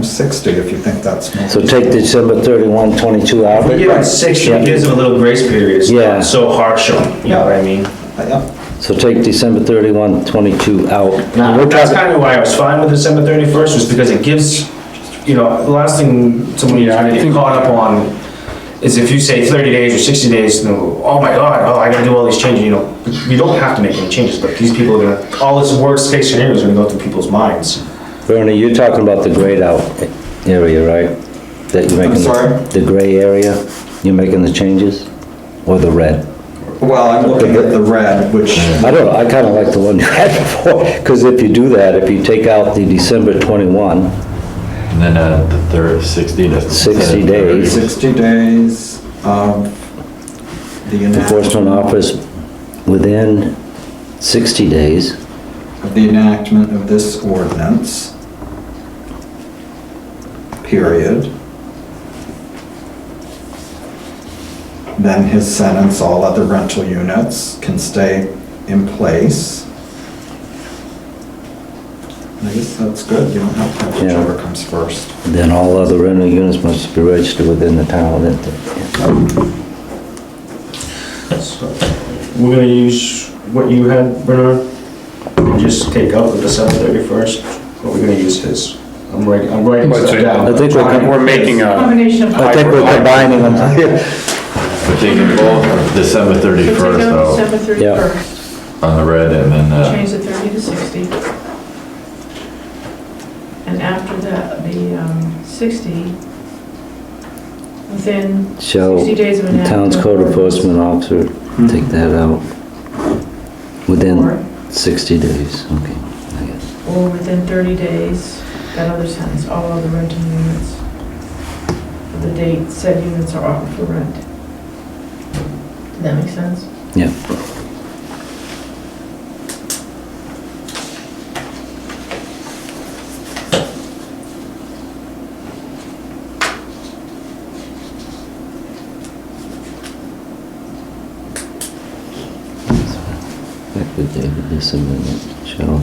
60 if you think that's more. So take December 31, 22 out? But yeah, 60, it gives them a little grace period, it's Yeah. not so harsh on them, you know what I mean? Yeah. So take December 31, 22 out. We're That's talking- kind of why I was fine with December 31st, was because it gives, the last thing someone Yeah, I gonna get think- caught up on is if you say 30 days or 60 days, oh my God, I gotta do all these changes, you don't have to make any changes, but these people are gonna, all this worst case scenario is gonna go through people's minds. Bernie, you're talking about the grayed out area, right? That you're making. I'm sorry? The gray area, you're making the changes? Or the red? Well, I'm looking at the red, which, I don't know, I kinda like the one you had before, because if you do that, if you take out the December 21, And then the third, 60 to. 60 days. 60 days of the enforcement office within 60 days, of the enactment of this ordinance, period. Then his sentence, all other rental units can stay in place. I guess that's good, you don't have to have Yeah. whichever comes first. then all other rental units must be registered within the town. So, we're gonna use what you had, Bernard, and just take out the December 31st, or we're gonna use his. I'm writing But stuff down. I think We're making a, Combination of. I think we're combining them. We're taking both December So take 31st out out December 31st, on the red and then, change the 30 to 60. And after that, the 60, within Shall 60 days of the enactment. town's code enforcement officer take that out within 60 days, okay. I guess. Or within 30 days, that other sentence, all other rental units. For the date said units are offered for rent. Does that make sense? Yeah. Effective date of this amendment shall.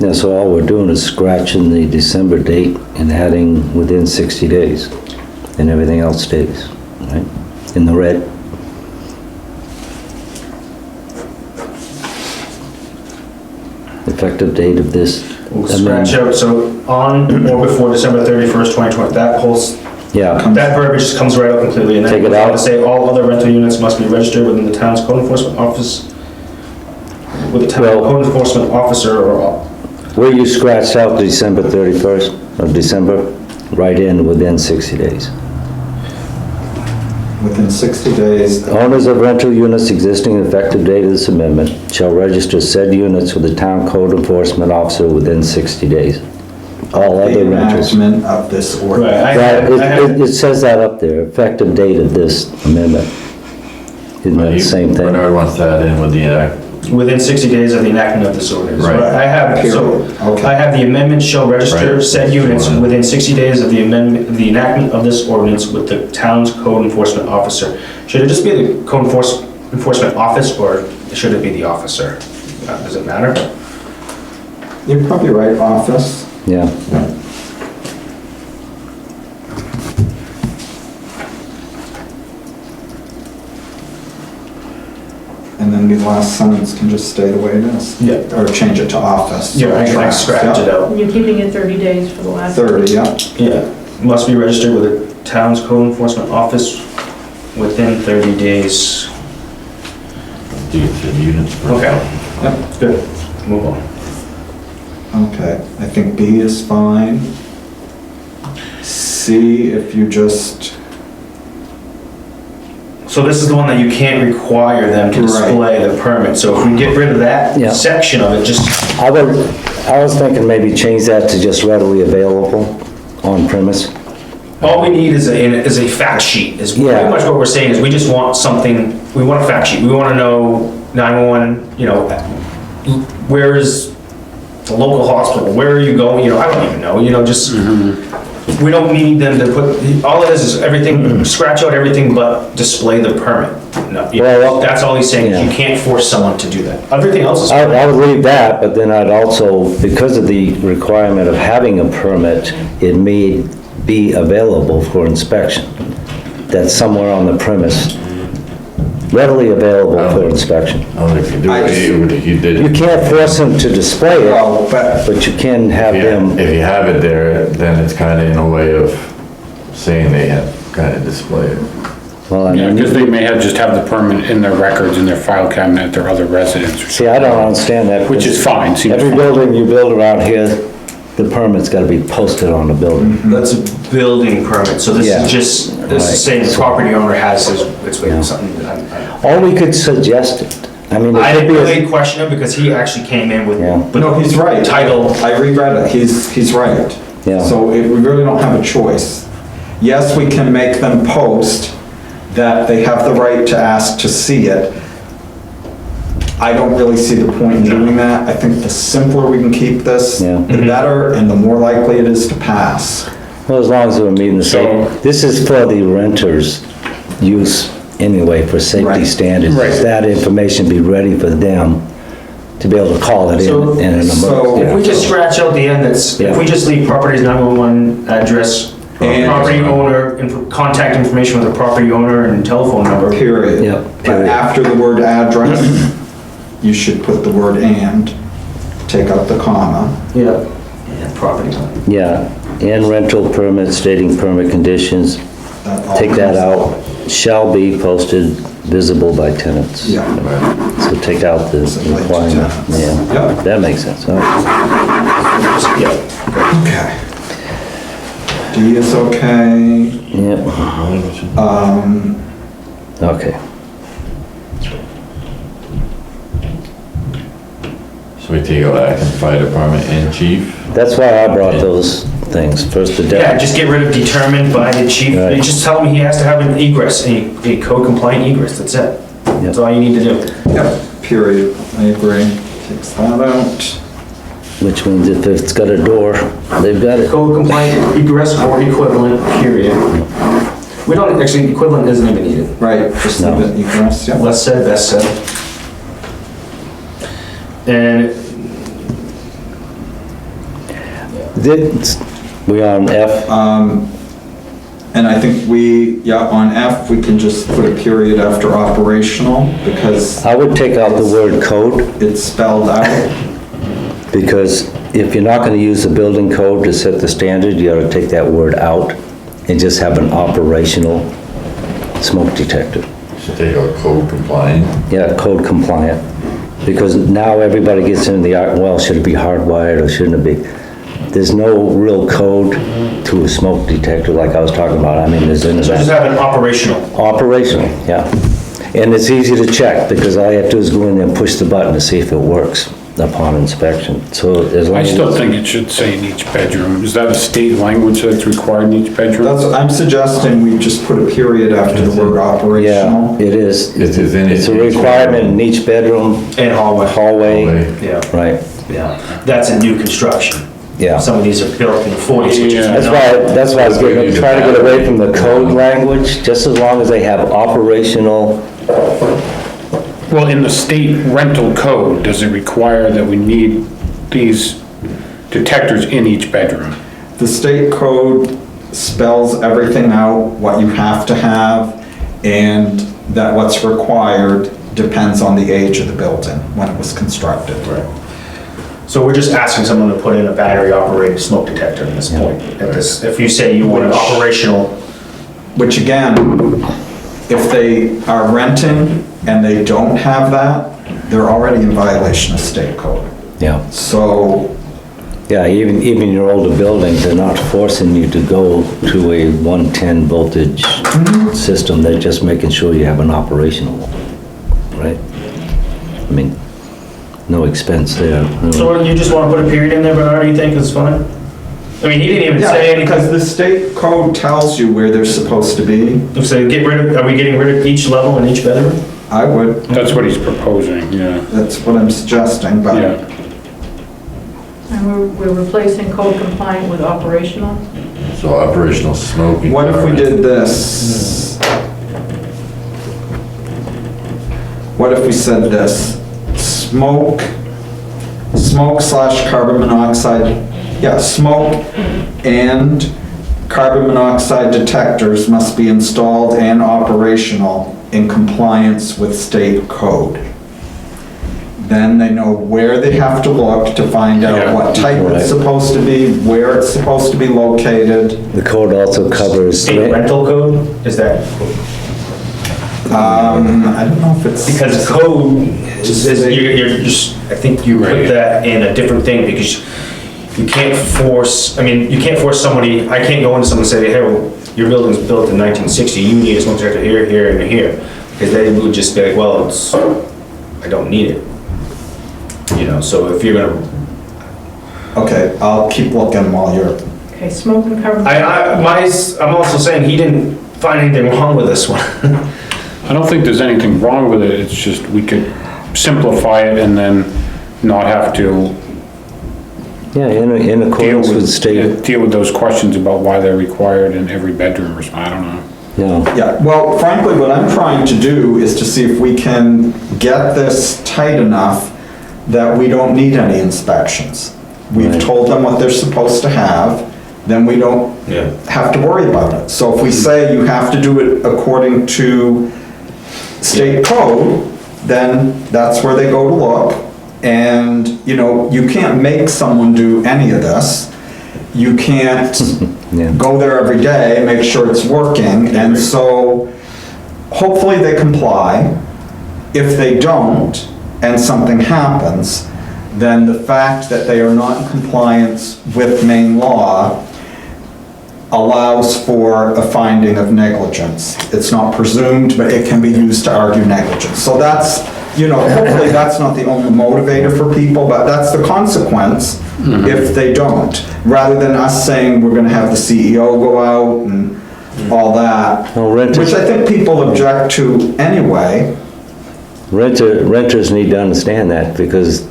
Yeah, so all we're doing is scratching the December date and adding within 60 days. And everything else stays, right? In the red. Effective date of this We'll scratch amendment. out, so on or before December 31st, 2020, that whole, Yeah, that verbiage just comes right out completely. And then Take it goes on out. to say, all other rental units must be registered within the town's code enforcement office, with the town Well- code enforcement officer or, where you scratched out December 31st of December, right in within 60 days. Within 60 days, Owners of rental units existing effective date of this amendment shall register said units with the town code enforcement officer within 60 days. All the other rentals. enactment of this right, ordinance. I Well, have, it says that up there, effective date of this amendment. Isn't that the same thing? Bernard wants that in with the, within 60 days of the enactment of this ordinance. Right. I have, so, Period. Okay. I have the amendment shall register Right. said units within 60 days of the amendment, the enactment of this ordinance with the town's code enforcement officer. Should it just be the code enforcement office, or should it be the officer? Does it matter? You're probably right, office. Yeah, And then the last sentence can just stay the way it is. Yeah. Or change it to office. Yeah, I scratched it out. You're keeping it 30 days for the last. 30, yeah. Yeah, must be registered with the town's code enforcement office within 30 days. units. per- Okay, Yep. good, move on. Okay, I think B is fine. C, if you just, So this is the one that you can't require them to Right. display the permit, so if we get rid of that Yeah. section of it, just, I was thinking maybe change that to just readily available on premise. all we need is a fact sheet, is pretty Yeah. much what we're saying, is we just want something, we want a fact sheet, we wanna know 911, where is the local hospital, where are you going, I don't even know, just, we don't need them to put, all it is everything, scratch out everything but display the permit. No, Well, that's all he's saying, is you yeah. can't force someone to do that. Everything else is. I would leave that, but then I'd also, because of the requirement of having a permit, it may be available for inspection. That's somewhere on the premise, readily available for inspection. I don't know if you do I it, just- you did it. You can't force them to display it, well, but but you can have them, If you have it there, then it's kind of in a way of saying they have kind of display it. well, I Yeah, because mean, they may have, just have the permit in their records, in their file cabinet at their other residence, see, I don't understand that. which is fine, seems Every fine. building you build around here, the permit's gotta be posted on the building. That's a building permit, so this Yeah. is just, this Right. is saying the property owner has his, it's Yeah. something, Or we could suggest it. I mean, I it could didn't be, really question it because he actually came in with. Yeah. with no, he's right. Title. I reread it, he's right. Yeah. So we really don't have a choice. Yes, we can make them post that they have the right to ask to see it. I don't really see the point in doing that. I think the simpler we can keep this, Yeah. the better, and the more likely it is to pass. well, as long as we're meeting the same, So- this is for the renter's use anyway, for safety Right. standards. Right. That information be ready for them to be able to call it So- in an so- If we emergency. just scratch out the end, that's, if we just leave property's 911 address, And- property owner, contact information with the property owner and telephone number. Period. Yeah, But period. after the word address, you should put the word and, take out the comma. Yeah. And property owner. Yeah, and rental permit stating permit conditions, all take that comes out, shall be posted visible by tenants. Yeah. So take out the Visible to requirement, tenants. yeah, Yep. that makes sense, all right. Yeah. Okay. D is okay. Yep, okay. So we take out acting fire department and chief. That's why I brought those things, first the Yeah, deputy. just get rid of determined by the chief. Right. You just tell him he has to have an egress, a code compliant egress, that's it. That's all you need to do. Yep, period. I agree. Takes that out. Which means if it's got a door, they've got it. Code compliant egress or equivalent, period. We don't, actually, equivalent isn't even needed. Right, just No. leave it egress, yeah. Less said, best said. And We on F? And I think on F, we can just put a period after operational, because I would take out the word code, it's spelled out. because if you're not gonna use the building code to set the standard, you ought to take that word out and just have an operational smoke detector. Should take out code compliant. Yeah, code compliant. Because now everybody gets into the, well, should it be hardwired or shouldn't it be? There's no real code to a smoke detector like I was talking about. I mean, there's so just have an operational. operational, yeah. And it's easy to check because all you have to do is go in there and push the button to see if it works upon inspection. So as long I as... still think it should say in each bedroom. Is that a state language that's required in each bedroom? I'm suggesting we just put a period after the word Yeah, operational. it is. It is in It's a each requirement in each bedroom, And hallway. hallway, Yeah, right, yeah. That's a new construction. yeah. Some of these are built in the 40s, which is Yeah. That's why I was getting, trying to get away from the code language, just as long as they have operational. Well, in the state rental code, does it require that we need these detectors in each bedroom? The state code spells everything out, what you have to have, and that what's required depends on the age of the building when it was constructed. Right. So we're just asking someone to put in a battery-operated smoke detector at this point. If you say you want an operational, Which again, if they are renting and they don't have that, they're already in violation of state code. Yeah. So, Yeah, even your older buildings, they're not forcing you to go to a 110 voltage system, they're just making sure you have an operational one, right? I mean, no expense there. so you just want to put a period in there, Bernard, you think is fine? I mean, he didn't even say yeah, anything. because the state code tells you where they're supposed to be. So are we getting rid of each level in each bedroom? I would, That's what he's proposing, yeah. that's what I'm suggesting, but Yeah. And we're replacing code compliant with operational? So operational smoking. what if we did this? What if we said this? Smoke / carbon monoxide, yeah, smoke and carbon monoxide detectors must be installed and operational in compliance with state code. Then they know where they have to look to find out Yeah. what type Right. it's supposed to be, where it's supposed to be located. The code also covers, State rental code, is that? I don't know if it's. Because code you're just, I think you put Right. that in a different thing because you can't force, I mean, you can't force somebody, I can't go into someone and say, hey, well, your building's built in 1960, you need a smoke detector here, here, and here. Because they would just be like, well, I don't need it. You know, so if you're gonna, Okay, I'll keep looking while you're, Okay, smoke and carbon. I'm also saying he didn't find anything wrong with this one. I don't think there's anything wrong with it, it's just we could simplify it and then not have to yeah, in deal accordance with state, deal with those questions about why they're required in every bedroom or something, I don't know. no, yeah, well, frankly, what I'm trying to do is to see if we can get this tight enough that we don't need any inspections. We've Right. told them what they're supposed to have, then we don't Yeah. have to worry about it. So if we say you have to do it according to state code, then that's where they go to look. And, you know, you can't make someone do any of this. You can't yeah. go there every day, make sure it's working, and so hopefully they comply. If they don't, and something happens, then the fact that they are not in compliance with Maine law allows for a finding of negligence. It's not presumed, but it can be used to argue negligence. So that's, you know, hopefully that's not the only motivator for people, but that's the consequence if they don't. Rather than us saying we're gonna have the CEO go out and all that, Well, renters- which I think people object to anyway. Renters need to understand that because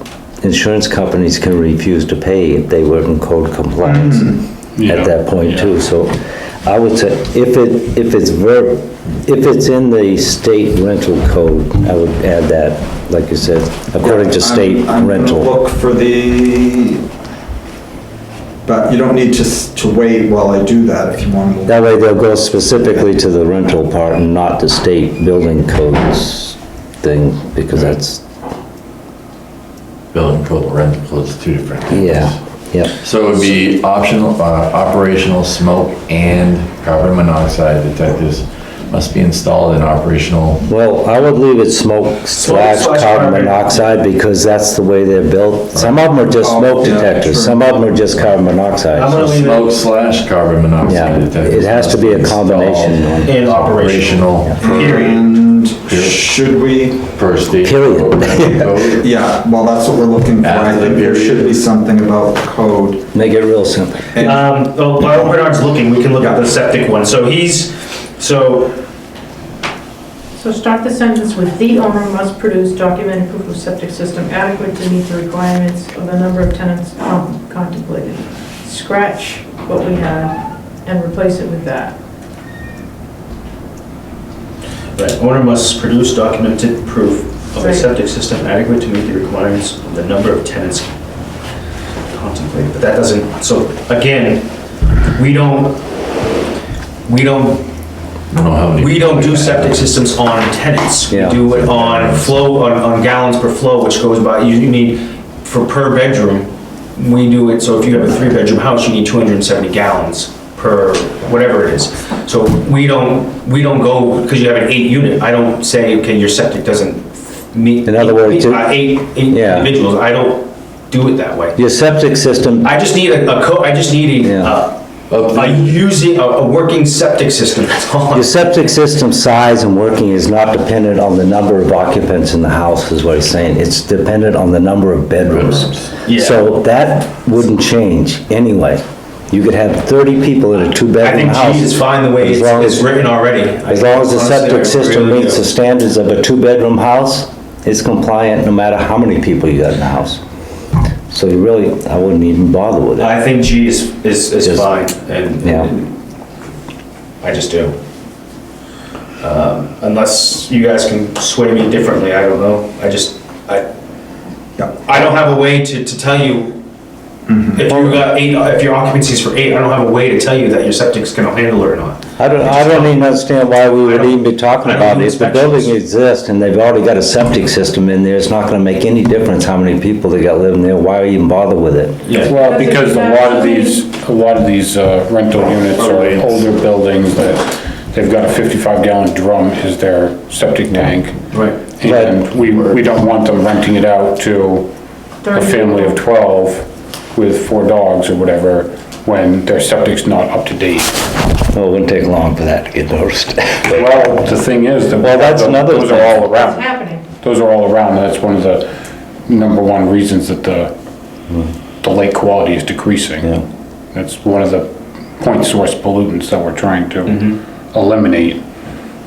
insurance companies can refuse to pay if they weren't in code compliance Yeah. at that point too. So I would say, if it's in the state rental code, I would add that, like you said, according to state I'm gonna rental. look for but you don't need to wait while I do that if you want to move. That way they'll go specifically to the rental part and not the state building codes thing, because that's, Building code and rental code is two different things. yeah, yep. So it would be optional, operational smoke and carbon monoxide detectors must be installed in operational. Well, I would leave it smoke slash carbon monoxide, because that's the way they're built. Some of them are just Oh, smoke yeah, detectors, true. some of them are just carbon monoxide. I'm gonna So leave smoke it slash carbon monoxide Yeah, detectors. it has to be a must combination. installed in operational. And should we, Per state. Period. code. yeah, well, that's what we're looking for. I After the think there should period. be something about code. Make it real simple. Well, while Bernard's looking, we can look at the septic one. So So start the sentence with, "The owner must produce documented proof of septic system adequate to meet the requirements of the number of tenants contemplated." Scratch what we had and replace it with that. right, owner must produce documented proof of a Right. septic system adequate to meet the requirements of the number of tenants contemplated. But that doesn't, so again, we don't I don't know how many. We don't do septic systems on tenants. We Yeah. do it on flow, on gallons per flow, which goes by, you need, for per bedroom, we do it, so if you have a 3-bedroom house, you need 270 gallons per, whatever it is. So we don't go, because you have an 8-unit, I don't say, okay, your septic doesn't meet. In other words, Eight yeah. individuals, I don't do it that way. Your septic system, I just need a working septic system, that's all. your septic system size and working is not dependent on the number of occupants in the house, is what he's saying. It's dependent on the number of bedrooms. Yeah. So that wouldn't change anyway. You could have 30 people in a I 2-bedroom think house. G is fine the way As long it's as- written already. As long as the septic system Really meets the do. standards of a 2-bedroom house, it's compliant no matter how many people you got in the house. So you really, I wouldn't even bother with it. I think G is Just- fine, and Yeah. I just do. Unless you guys can sway me differently, I don't know. Yeah. I don't have a way to tell you, if you got 8, if your occupancy's for 8, I don't have a way to tell you that your septic's gonna handle it or not. I don't even understand why we would even be talking I don't about do it. If the inspections. building exists and they've already got a septic system in there, it's not gonna make any difference how many people they got living there. Why even bother with it? Yeah. Well, because a lot of these rental units are older buildings that they've got a 55-gallon drum as their septic tank. Right. And we don't want them renting it out to a family of 12 with 4 dogs or whatever, when their septic's not up to date. Well, it wouldn't take long for that to get noticed. Well, the thing is, that Well, that's another those are thing. all What's around. happening? Those are all around, that's one of the number one reasons that the lake quality is Yeah. decreasing. That's one of the point source pollutants that we're trying to eliminate,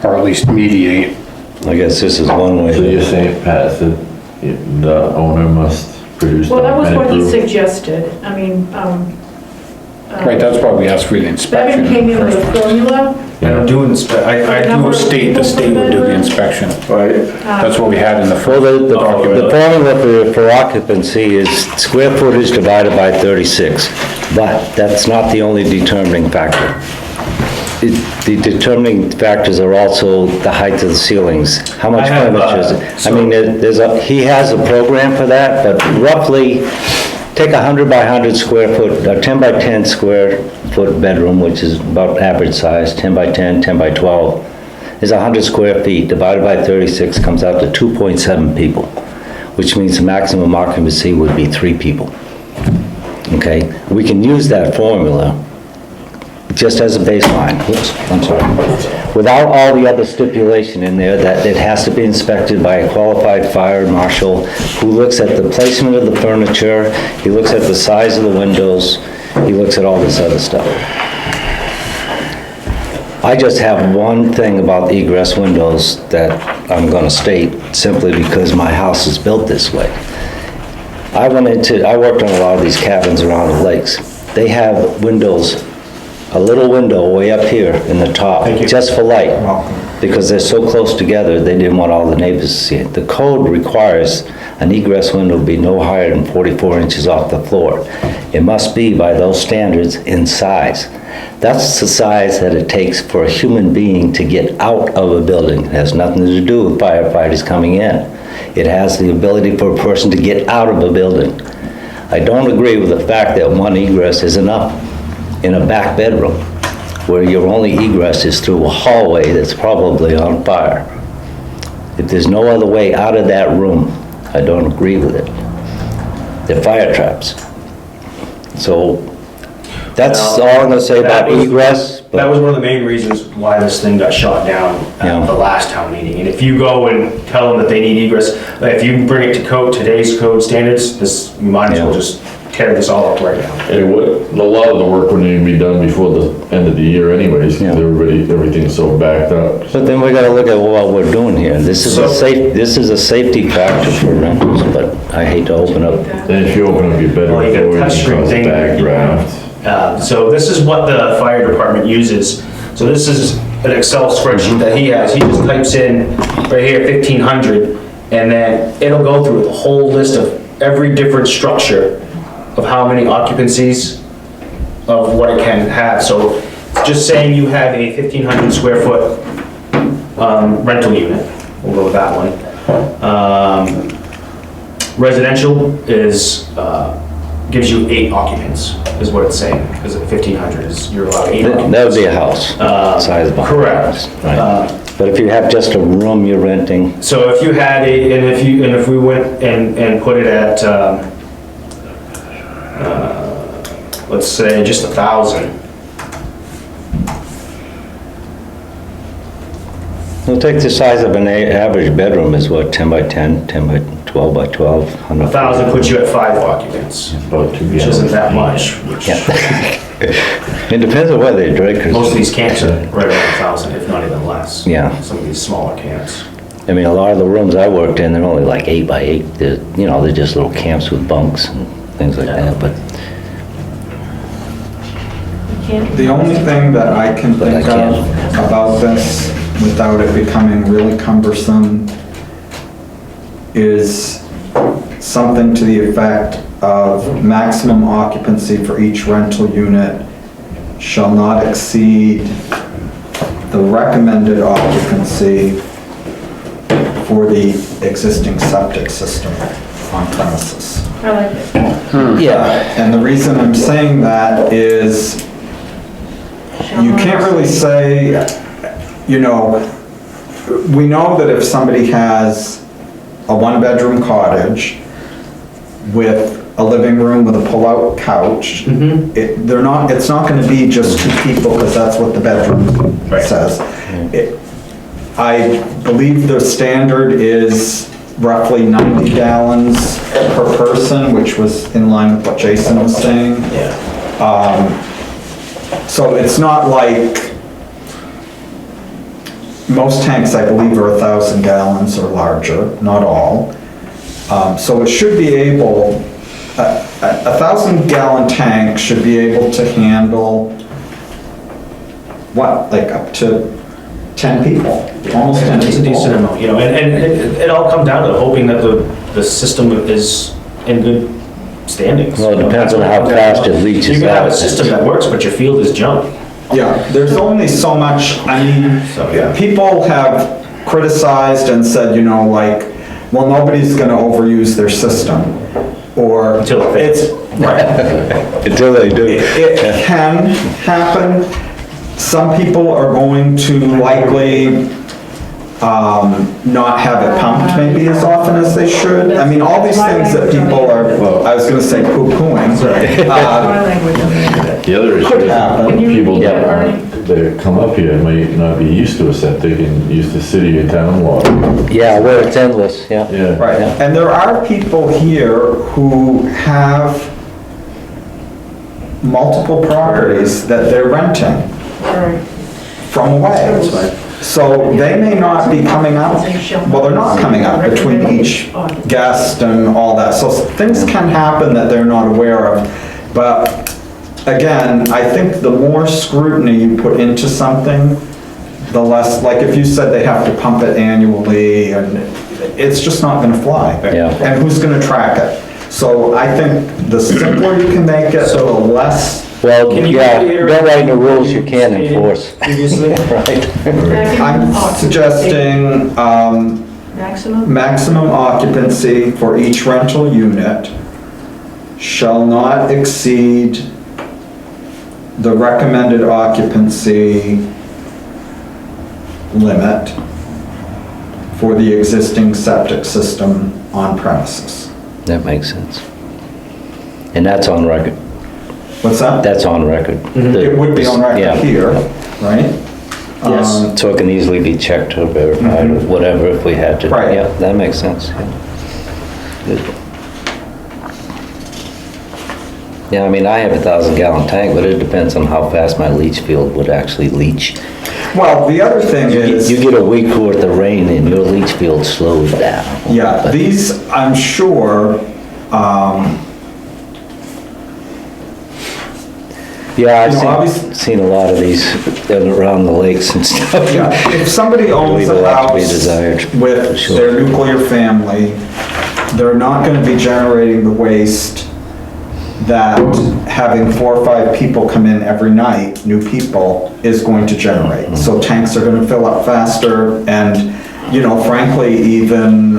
or at least mediate. I guess this is one So way. you're saying, Pat, that the owner must produce Well, that was what he documented proof? suggested. I mean, Right, that's why we asked for the inspection. Bevan came in with a first. formula. I don't do I Number do of state, The state would do the inspection. right? That's what we had in the Well, first the document. formula for occupancy is square footage divided by 36, but that's not the only determining factor. The determining factors are also the height of the ceilings, how much I have, furniture is it? I mean, he has a program for that, but roughly, take 100 by 100 square foot, a 10 by 10 square foot bedroom, which is about average size, 10 by 10, 10 by 12, is 100 square feet, divided by 36 comes out to 2.7 people, which means the maximum occupancy would be 3 people. Okay, we can use that formula just as a baseline. Oops, I'm sorry. Without all the other stipulation in there that it has to be inspected by a qualified fire marshal who looks at the placement of the furniture, he looks at the size of the windows, he looks at all this other stuff. I just have one thing about the egress windows that I'm gonna state simply because my house is built this way. I worked on a lot of these cabins around the lakes. They have windows a little window way up here in the top, Thank you. just for light. Welcome. Because they're so close together, they didn't want all the neighbors to see it. The code requires an egress window to be no higher than 44 inches off the floor. It must be, by those standards, in size. That's the size that it takes for a human being to get out of a building. It has nothing to do with firefighters coming in. It has the ability for a person to get out of a building. I don't agree with the fact that one egress is enough in a back bedroom, where your only egress is through a hallway that's probably on fire. If there's no other way out of that room, I don't agree with it. They're fire traps. So, that's all I'm gonna say about That was- egress. That was one of the main reasons why this thing got shot down Yeah. at the last town meeting. And if you go and tell them that they need egress, if you bring it to code, today's code standards, this, you might as well Yeah. just tear this all up right now. And a lot of the work wouldn't even be done before the end of the year anyways, because Yeah. everything's so backed up. But then we gotta look at what we're doing here. This is a safety factor for rentals, but I hate to open up. Then if you open up your bedroom Well, you got a door, touchscreen you cause thing. backdraft. So this is what the fire department uses. So this is an Excel spreadsheet that he has. He just types in right here 1,500, and then it'll go through the whole list of every different structure of how many occupancies of what it can have. So just saying you have a 1,500 square foot rental unit, we'll go with that one. Residential is, gives you 8 occupants, is what it's saying, because 1,500 is, you're allowed 8 occupants. That would be a house, size of a house. Correct. Right. But if you have just a room you're renting, So if you had if we went and put it at, let's say just 1,000. we'll take the size of an average bedroom is what, 10 by 10, 10 by 12 by 12? 1,000 puts you at 5 occupants, About 2 which isn't that much. Which It depends on where they drink. 'Cause- most of these camps are right around 1,000, if not even less. Yeah. Some of these smaller camps. I mean, a lot of the rooms I worked in, they're only like 8 by 8. They're, they're just little camps with bunks and things like that, but The only thing that I can But I think of about this, without it becoming really cumbersome, is something to the effect of maximum occupancy for each rental unit shall not exceed the recommended occupancy for the existing septic system on premises. I like it. yeah, And the reason I'm saying that is, you can't really say, we know that if somebody has a one-bedroom cottage with a living room with a pull-out couch, it's not gonna be just 2 people, because that's what the bedroom Right. says. I believe the standard is roughly 90 gallons per person, which was in line with what Jason was saying. Yeah. So it's not like, most tanks, I believe, are 1,000 gallons or larger, not all. So it should be able, a 1,000-gallon tank should be able to handle, like up to 10 people, almost 10 It's a decent people. amount, and it all comes down to hoping that the system is in good standings. Well, it depends on how fast it leaches You can have a out. system that works, but your field is junk. Yeah, there's only so much, So, yeah. people have criticized and said, well, nobody's gonna overuse their system, or Until it it's, fails. right. until they do. It can happen. Some people are going to likely, not have it pumped maybe as often as they should. I mean, all these things that people are, I was gonna say poo-pooing. My language on the end of it. The other issue Could is happen. Can you people repeat that, that Ernie? that come up here might not be used to a septic and used to city or town water. Yeah, where it's endless, yeah. Yeah. Right, Yeah. and there are people here who have multiple properties that they're renting All right. from away. So they may not be coming up, well, they're not coming up between each guest and all that. So things can happen that they're not aware of. But again, I think the more scrutiny you put into something, the less, like if you said they have to pump it annually, and it's just not gonna fly. Yeah. And who's gonna track it? So I think the simpler you can make it, the less, Well, Can you yeah, reiterate don't write the rules you what you can't stated enforce. previously? Right. I'm suggesting, Maximum? maximum occupancy for each rental unit shall not exceed the recommended occupancy limit for the existing septic system on premises. That makes sense. And that's on record. What's that? That's on record. It would be on Yeah. record here, right? Yes. So it can easily be checked or verified or whatever if we had to. Right. Yeah, that makes sense. Yeah. Good. Yeah, I mean, I have a 1,000-gallon tank, but it depends on how fast my leach field would actually leach. Well, the other thing You is, get a week worth of rain and your leach field slows down. yeah, these, I'm sure, Yeah, You know, I've obviously- seen a lot of these around the lakes and stuff. yeah, if somebody owns Leave a a lot to be house desired, for with sure. their nuclear family, they're not gonna be generating the waste that having 4 or 5 people come in every night, new people, is going to generate. So tanks are gonna fill up faster, and, you know, frankly, even,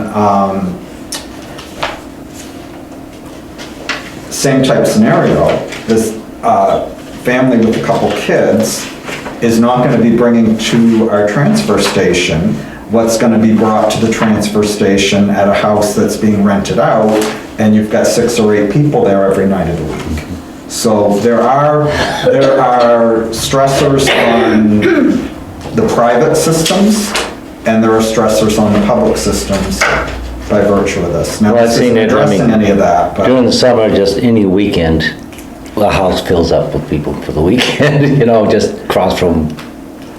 same type scenario, this, family with a couple kids is not gonna be bringing to our transfer station what's gonna be brought to the transfer station at a house that's being rented out, and you've got 6 or 8 people there every night of the week. So there are stressors on the private systems, and there are stressors on the public systems by virtue of this. Now, Well, I've this seen isn't it, I mean, addressing any of that, but. During the summer, just any weekend, the house fills up with people for the weekend, you know, just across from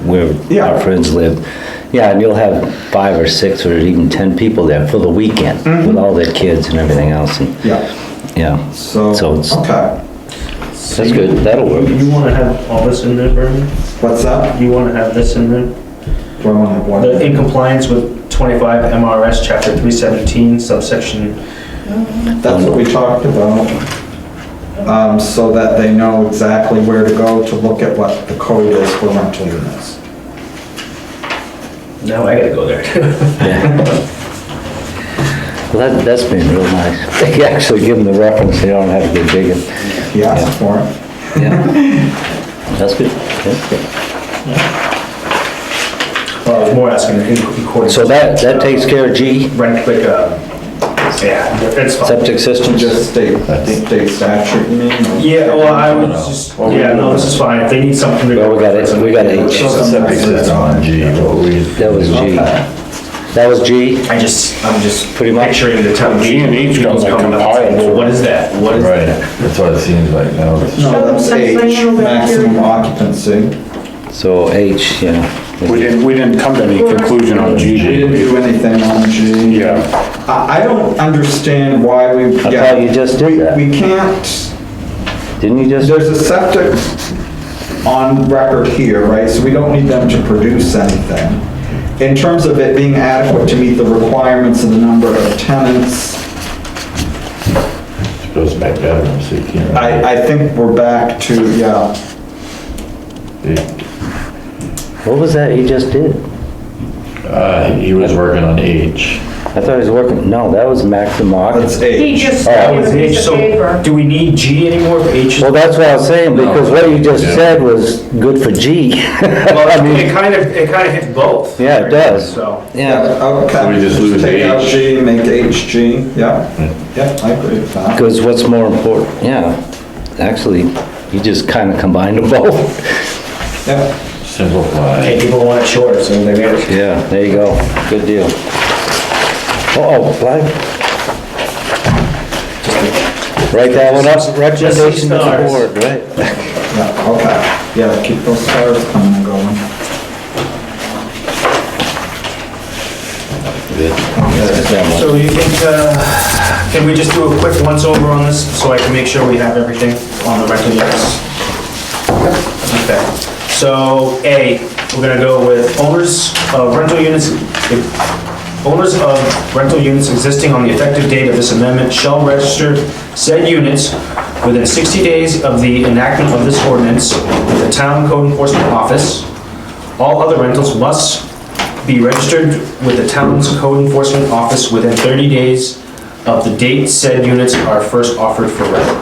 where Yeah. our friends live. Yeah, and you'll have 5 or 6 or even 10 people there for the weekend with all their kids and everything else. And Yeah, yeah, so, it's, okay. that's good, that'll work. You wanna have all this in there, Bernie? What's that? You wanna have this in there? Do I want to have one? In compliance with 25 MRS, chapter 317, subsection, That's what we talked about. So that they know exactly where to go to look at what the code is for rental units. now I gotta go there. Well, that's been real nice. They actually give them the reference, they don't have to go digging. He asked for it. Yeah. That's good, that's good. Well, I was more asking in accordance. So that takes care of G, Rent, like, yeah, it's fine. septic systems? Just state statute, you mean? or- Yeah, well, I was just, yeah, no, this is fine, if they need something to go. Well, we got it, we got H. Septic system on G, what we. That was G. Okay. That was G? I'm just Pretty much. picturing the town. G and H got, like, coming up, compiled. well, what is that? What is Right, that? that's what it seems like now. No, that's Some H, saying over here. maximum occupancy. So H, yeah. We didn't come to any conclusion on We G. didn't do anything on G. Yeah, I don't understand why we. I thought you just did that. We can't. Didn't you just? There's a septic on record here, right, so we don't need them to produce anything. In terms of it being adequate to meet the requirements of the number of tenants, Goes back bedroom, so you can't. I think we're back to, yeah, What was that you just did? He was working on H. I thought he was working, no, that was maximum that's occupancy. He H. just Oh. gave a piece of So, paper. do we need G anymore if H is? Well, that's what I was saying, because what you just Yeah. said was good for G. Well, it kind of hits both. Yeah, it does. So, Yeah, Okay. So we just lose Take out H. G, make H G, yeah, yeah, I agree with that. because what's more important, yeah, actually, you just kind of combined them both. Yeah, Simplify. hey, people want it shorter, so they get it. Yeah, there you go, good deal. Flag. Write that one up, recommendation to the stars. board, right? yeah, okay, yeah, keep those stars coming and going. Good. So you think, can we just do a quick once over on this, so I can make sure we have everything on the rental units? Okay. So A, we're gonna go with owners of rental units. Owners of rental units existing on the effective date of this amendment shall register said units within 60 days of the enactment of this ordinance with the town code enforcement office. All other rentals must be registered with the town's code enforcement office within 30 days of the date said units are first offered for rental.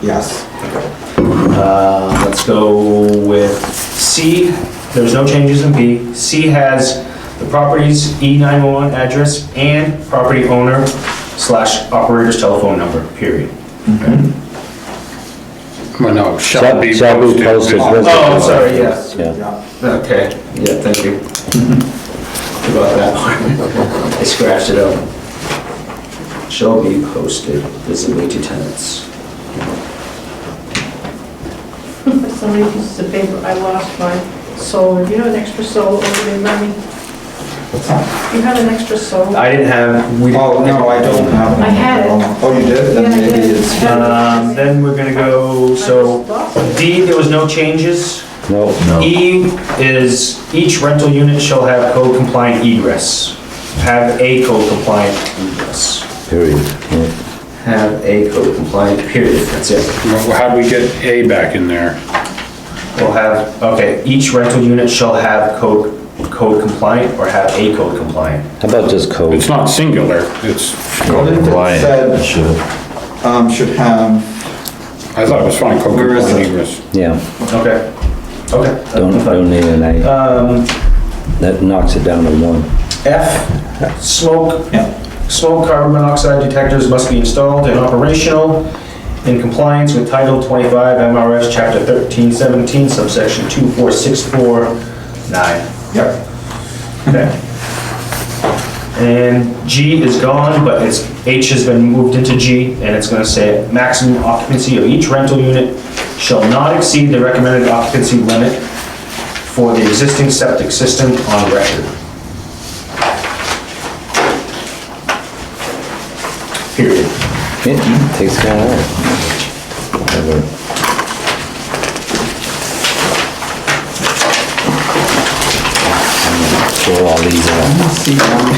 Yes. Let's go with C. There's no changes in B. C has the property's E911 address and property owner / operator's telephone number, period. Well, no, shall be Shall be posted. posted. Oh, sorry, yes. Yeah. Okay, yeah, thank you. About that one. I scratched it out. Shall be posted visibly to tenants. So many pieces of paper, I lost my solar. Do you have an extra solar over there, Remy? What's that? You have an extra solar? I didn't have, we Oh, no, I don't have it. I had it. Oh, you did? Yeah, Then I maybe did. it's. I had it. Then we're gonna go, so D, there was no changes. No, No. E is each rental unit shall have code compliant egress. Have a code compliant egress. period. Yeah. Have a code compliant, period, that's it. Well, how'd we get A back in there? We'll have, okay, each rental unit shall have code compliant or have a code compliant. How about just code? It's not singular, it's, What if it Compliant. said, It should. should have, I thought it was fine, code Where is compliant it? egress. Yeah, Okay. Okay. don't need an A. Um, That knocks it down to 1. F, smoke, yeah, smoke carbon monoxide detectors must be installed and operational in compliance with Title 25 MRS Chapter 1317, subsection 24649. yep. Okay. And G is gone, but it's, H has been moved into G, and it's gonna say maximum occupancy of each rental unit shall not exceed the recommended occupancy limit for the existing septic system on record. Period. Yeah, takes care of that. Whatever. Throw all these out. Let's see, one of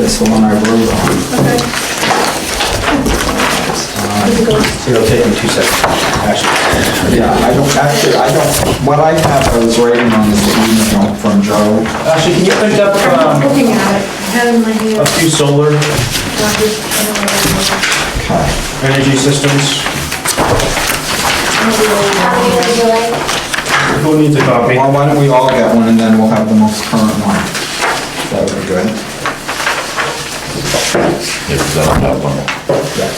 it's the one I wrote on. Okay. It'll take me 2 seconds, actually. Yeah, what I have, I was writing on this email from Joe. Actually, can you print up, I'm looking at it, I had it in my hand. a few solar Okay. energy systems? Who needs a copy? Well, why don't we all get one and then we'll have the most current one. That would be good. If I don't have one. Yeah.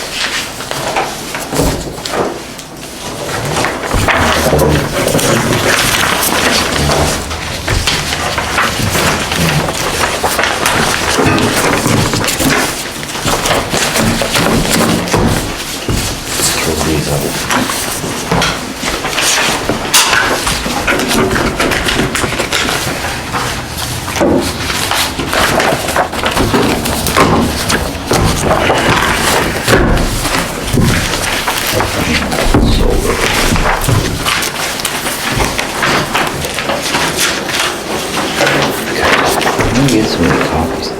Throw these out. Let me get some more copies.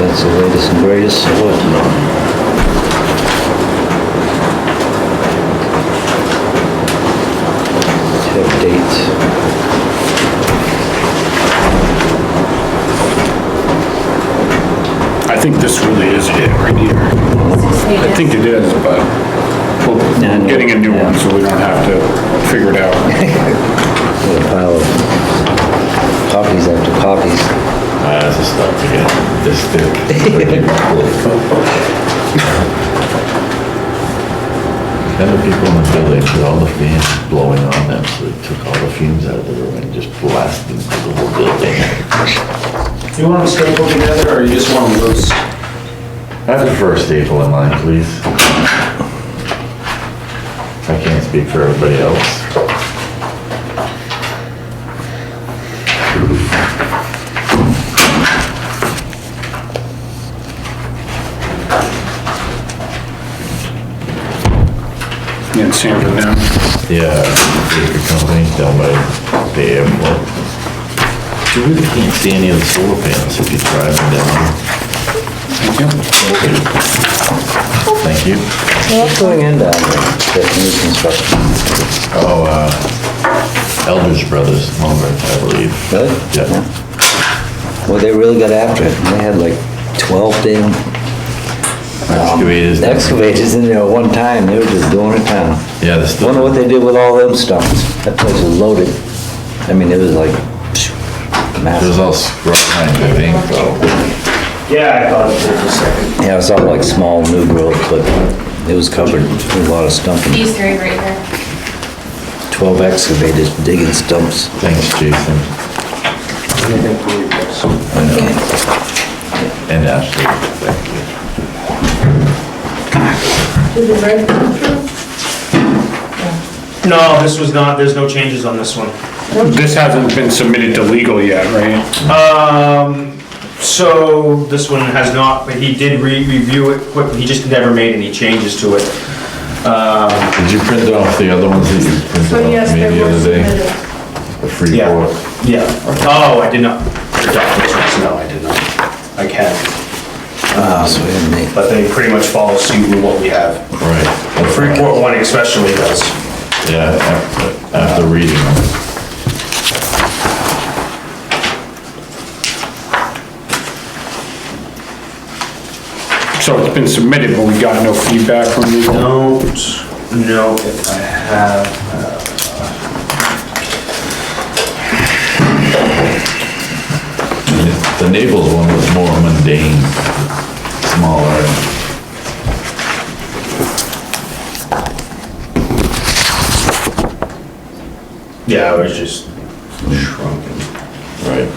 That's the latest and greatest, or what? Have dates. I think this really is it right here. I think it is, but we're getting a new one, so we don't have to figure it out. Got a pile of copies after copies. That's a start to get this thick. Kind of people in the building with all the fans blowing on them, so they took all the fumes out of the room and just blasted them to the Do you want them stapled together, or you just want them loose? I prefer staple in line, please. I can't speak for everybody else. Yeah, same for them. Yeah, bakery company down by the airport. You really can't see any of the solar panels if you drive them down. Thank you. Thank you. What's going in down there, that new construction? Oh, Eldridge Brothers, Mulberry, I believe. Really? Yeah. Well, they really got after it. They had like 12 damn Excavators. excavators in there at one time. They were just doing it down. Yeah, there's still. Wonder what they did with all them stumps. That place was loaded. I mean, it was like It was massive. all scrap lines, I think, so. Yeah, I thought it was a second. Yeah, it was all like small new growth, but it was covered with a lot of stumping. These three right here. 12 excavators digging stumps. Thanks, Jason. And Ashley, thank you. Did the red come through? No, this was not, there's no changes on this one. This hasn't been submitted to legal yet, right? So this one has not, but he did review it quick, he just never made any changes to it. Did you print off the other ones that you So printed yes, off me they the were other day? submitted. The free Yeah. board? Yeah, oh, I did not, no, I did not, I can, So we had to make, but they pretty much follow suit with what we have. Right. The Freeport one especially does. Yeah, after reading them. So it's been submitted, but we got no feedback from you? Don't know if I have, The Naples one was more mundane, smaller. yeah, I was just shrunken. Right.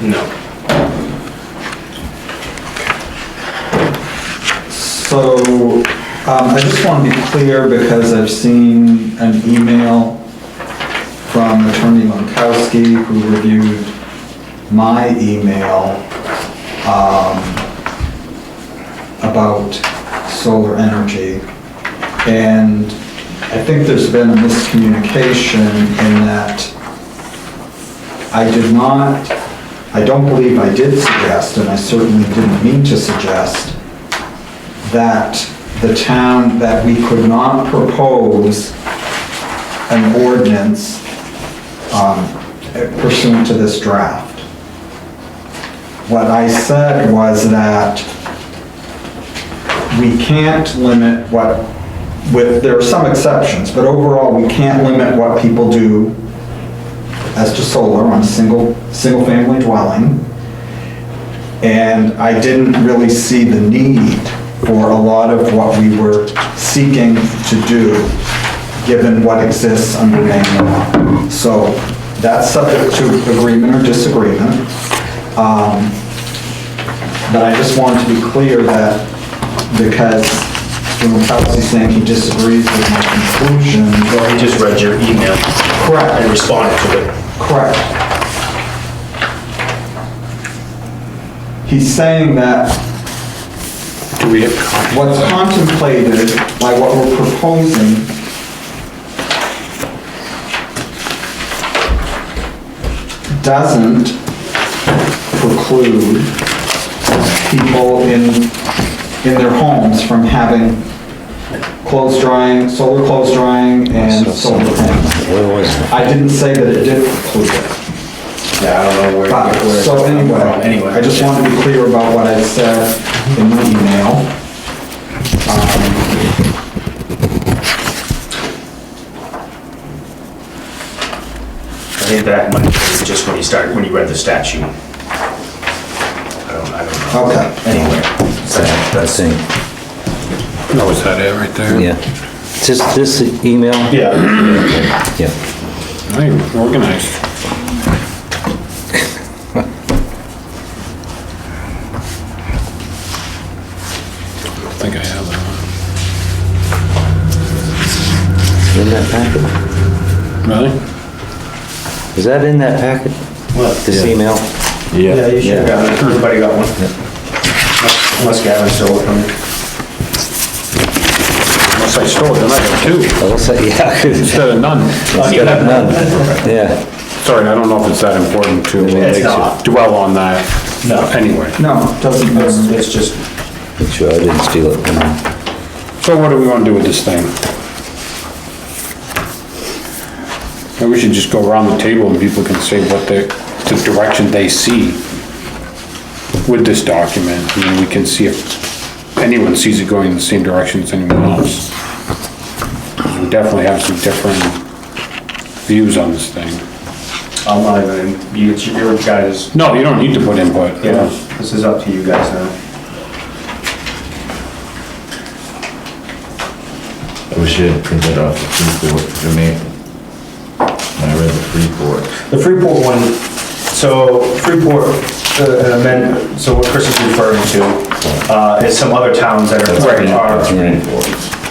No. So, I just want to be clear because I've seen an email from Attorney Lankowski who reviewed my email about solar energy. And I think there's been a miscommunication in that I don't believe I did suggest, and I certainly didn't mean to suggest, that that we could not propose an ordinance pursuant to this draft. What I said was that we can't limit there are some exceptions, but overall, we can't limit what people do as to solar on a single-family dwelling. And I didn't really see the need for a lot of what we were seeking to do, given what exists under main law. So that's subject to agreement or disagreement. But I just wanted to be clear that because Mr. Lankowski's saying he disagrees with my conclusion. Well, he just read your email Correct. and responded to it. Correct. He's saying that Do we have? what's contemplated by what we're proposing doesn't preclude people in their homes from having clothes drying, solar clothes drying, and solar panels. Where was it? I didn't say that it did preclude it. Yeah, I don't know where. But, so anyway, I just wanted to be clear about what I said in my email. I think that might be just when you read the statute. I don't know. Okay. Anyway, so I that's, think, No, is that it right there? yeah. Just this email? yeah. Yeah. Hey, organized. I think I have that In that packet? one. Really? Is that in that packet? What? This email? Yeah, Yeah, you should have got it. Everybody got one. Unless Gavin stole it from you. Unless I stole it, then I have two, I'll say, yeah. 'cause instead of none. instead of none. Yeah. Sorry, I don't know if it's that important to It's not. dwell on that. No. Anyway, No, it doesn't matter. It's just, Make sure I didn't steal it from you. so what do we want to do with this thing? Maybe we should just go around the table and people can say what the direction they see with this document. I mean, we can see if anyone sees it going in the same direction as anyone else. We definitely have some different views on this thing. I'm not even, it's your guys', No, you don't need to put input. yeah, this is up to you guys now. I wish you had printed off the Freeport for me. I read the Freeport. The Freeport one, so Freeport, so what Chris is referring to, is some other towns that are.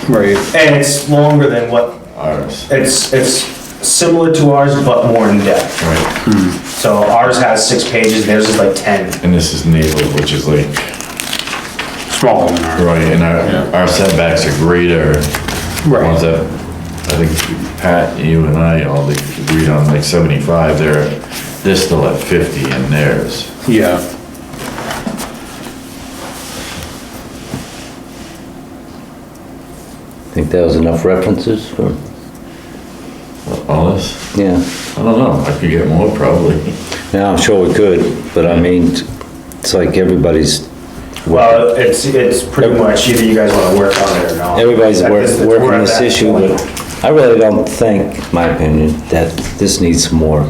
Right. And it's longer than what, Ours. it's similar to ours, but more in depth. Right. So ours has 6 pages, theirs is like 10. And this is naval, which is like, Smaller than ours. right, and our setbacks are greater. Right. Ones that, I think Pat, you and I all agreed on like 75, they're still at 50 in theirs. Yeah. Think that was enough references for, All this? yeah. I don't know, I could get more probably. Yeah, I'm sure we could, but I mean, it's like everybody's, Well, it's pretty much either you guys wanna work on it or not. everybody's We're working at this that issue, point. but I really don't think, my opinion, that this needs some more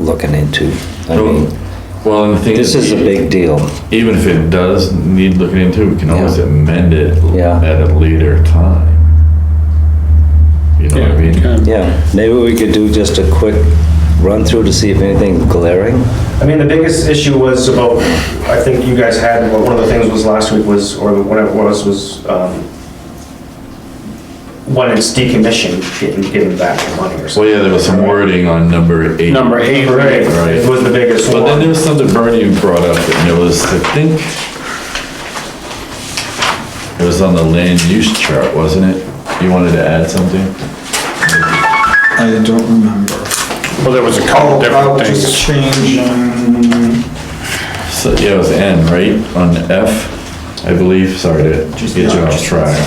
looking into. I mean, Well, and the thing this is a big deal. even if it does need looking into, we can always Yeah. amend it Yeah. at a later time. You know what I mean? Yeah, maybe we could do just a quick run through to see if anything glaring. I mean, the biggest issue was about, I think you guys had, well, one of the things was last week was, or whatever it was, when it's decommissioned, getting back the money or Well, something. yeah, there was some wording on number 8. Number 8, right? Right. It was the biggest But then there one. was something Bernie brought up, and it was, I think, it was on the land use chart, wasn't it? You wanted to add something? I don't remember. Well, there was a couple About different just things. changing, So, yeah, it was N, right? On F, I believe, sorry to Just- get you yeah, off just- track.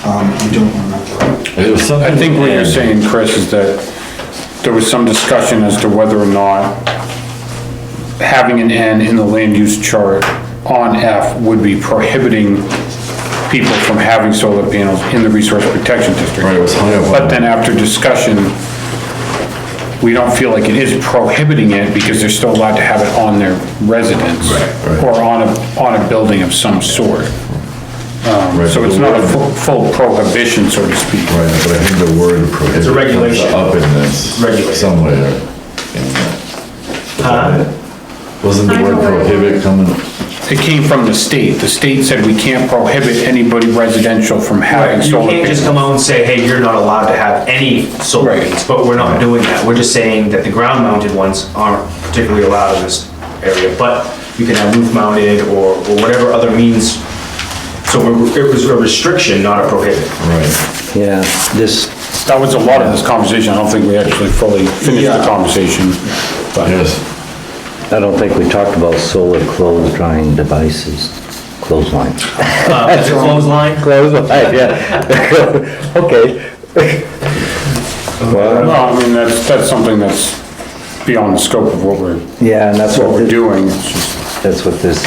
I don't remember. It was something. I think what you're N. saying, Chris, is that there was some discussion as to whether or not having an N in the land use chart on F would be prohibiting people from having solar panels in the resource protection district. Right, it was hung up on- But then after discussion, we don't feel like it is prohibiting it because they're still allowed to have it on their residence. right. Or on a building of some sort. Right, So but it's the not a word- full prohibition, so to speak. Right, but I think the word prohibit. It's a regulation. comes Up in this. Regulation. Somewhere. in that. Wasn't the I word know where it prohibit coming? It came from the state. The state said we can't prohibit anybody residential from having You solar can't just come panels. out and say, hey, you're not allowed to have any solar Right. panels, but we're not doing that. We're just saying that the ground mounted ones aren't particularly allowed in this area, but you can have roof mounted or whatever other means So it was a restriction, not a prohibition. Right. Yeah, this, That was a lot of this conversation. I don't think we actually fully finished the conversation. But Yes. I don't think we talked about solar clothes drying devices, clothesline. Is it clothesline? Clothesline, yeah. Okay. Well, no, I mean, that's something that's beyond the scope of what we're, yeah, and that's what what we're we're doing. doing. It's just- That's what this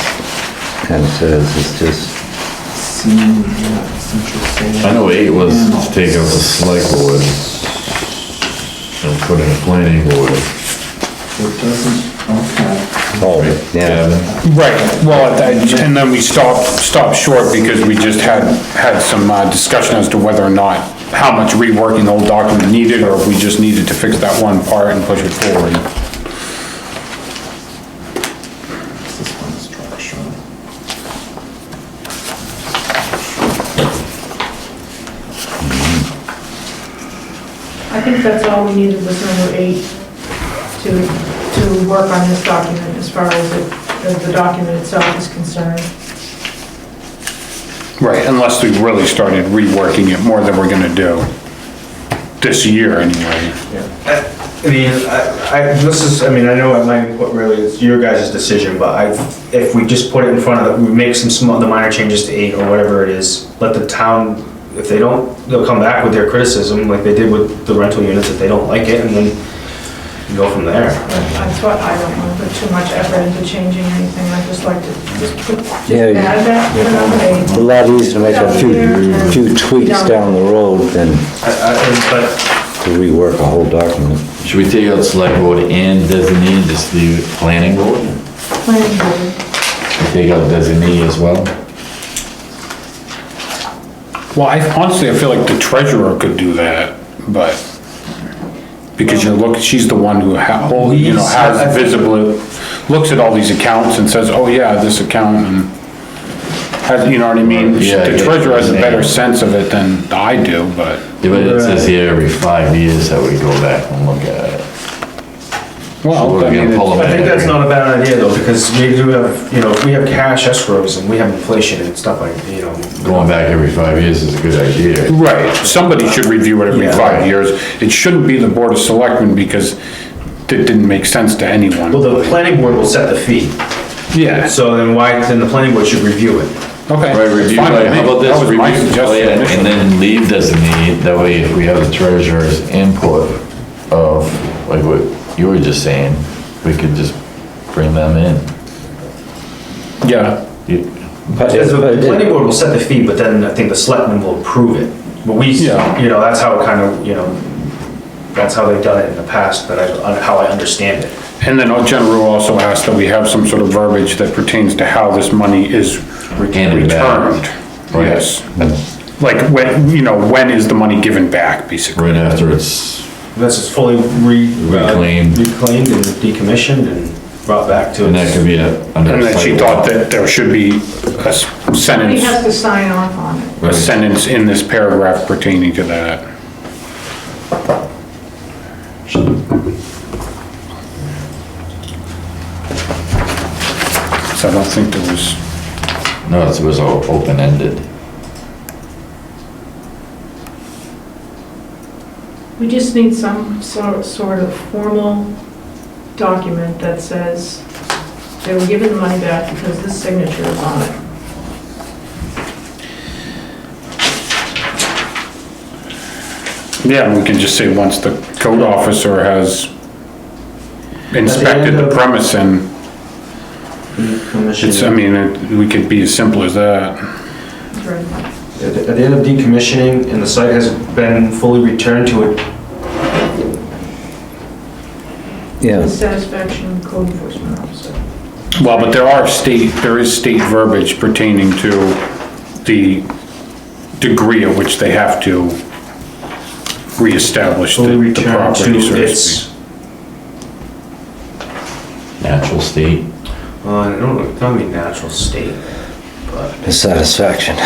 kind of says, it's just, I know 8 was to take out the select board and put in a planning board. It doesn't, okay. oh, yeah. Cabin. Right, well, and then we stopped short because we just had some discussion as to whether or not, how much reworking the whole document needed, or if we just needed to fix that one part and push it forward. This is one structure. I think that's all we needed was number 8 to work on this document as far as the document itself is concerned. Right, unless we really started reworking it more than we're gonna do this year anyway. I mean, this is, I mean, I know my input really is your guys' decision, but if we just put it in front of the, we make the minor changes to 8 or whatever it is, let the town, if they don't, they'll come back with their criticism like they did with the rental units if they don't like it, and then go from there. That's what, I don't want to put too much effort into changing anything, I just like to just Yeah, add that to number 8. A lot easier to make a few tweaks down the road than But to rework a whole document. Should we take out select board and designee, just leave it planning board? Planning board. Take out designee as well? Well, honestly, I feel like the treasurer could do that, but, because she's the one who has visibly, looks at all these accounts and says, oh yeah, this account, and has, you know what I mean? Yeah, The treasurer has a better sense of it than I do, but, Yeah, but it says here every 5 years that we go back and look at it. So well, we're I mean, gonna pull them I think in that's every- not a bad idea though, because we do have, if we have cash escrows and we have inflation and stuff like, Going back every 5 years is a good idea. right, somebody should review it every Yeah. 5 years. It shouldn't be the board of selectmen because it didn't make sense to anyone. Well, the planning board will set the fee, Yeah, so then the planning board should review it. okay. Right, review, fine with like, me. how about That this, was my review, suggestion and initially. then leave designee, that way if we have the treasurer's input of, like what you were just saying, we could just bring them in. Yeah, You- Because the planning board will set the fee, but then I think the selectmen will approve it. But Yeah. that's how it kind of, that's how they've done it in the past, how I understand it. and then our general rule also asks that we have some sort of verbiage that pertains to how this money is Handed back. returned. Right. Yes, like when is the money given back, basically? Right after it's, This is fully Reclaimed. reclaimed and decommissioned and brought back to and that could its. be under. And then she thought that there should be a Somebody sentence, has to sign off on it. a sentence in this paragraph pertaining to that. So I don't think there was, No, it was all open-ended. We just need some sort of formal document that says they were given the money back because this signature is on it. yeah, and we can just say, once the code officer has inspected the premise, and it's, I mean, we could be as simple as that. Right. At the end of decommissioning and the site has been fully returned to it. Yeah, Satisfaction of code enforcement officer. Well, but there is state verbiage pertaining to the degree at which they have to reestablish Fully the returned property, so to to its, speak. Natural state. I don't know, it's not mean natural state, but the satisfaction.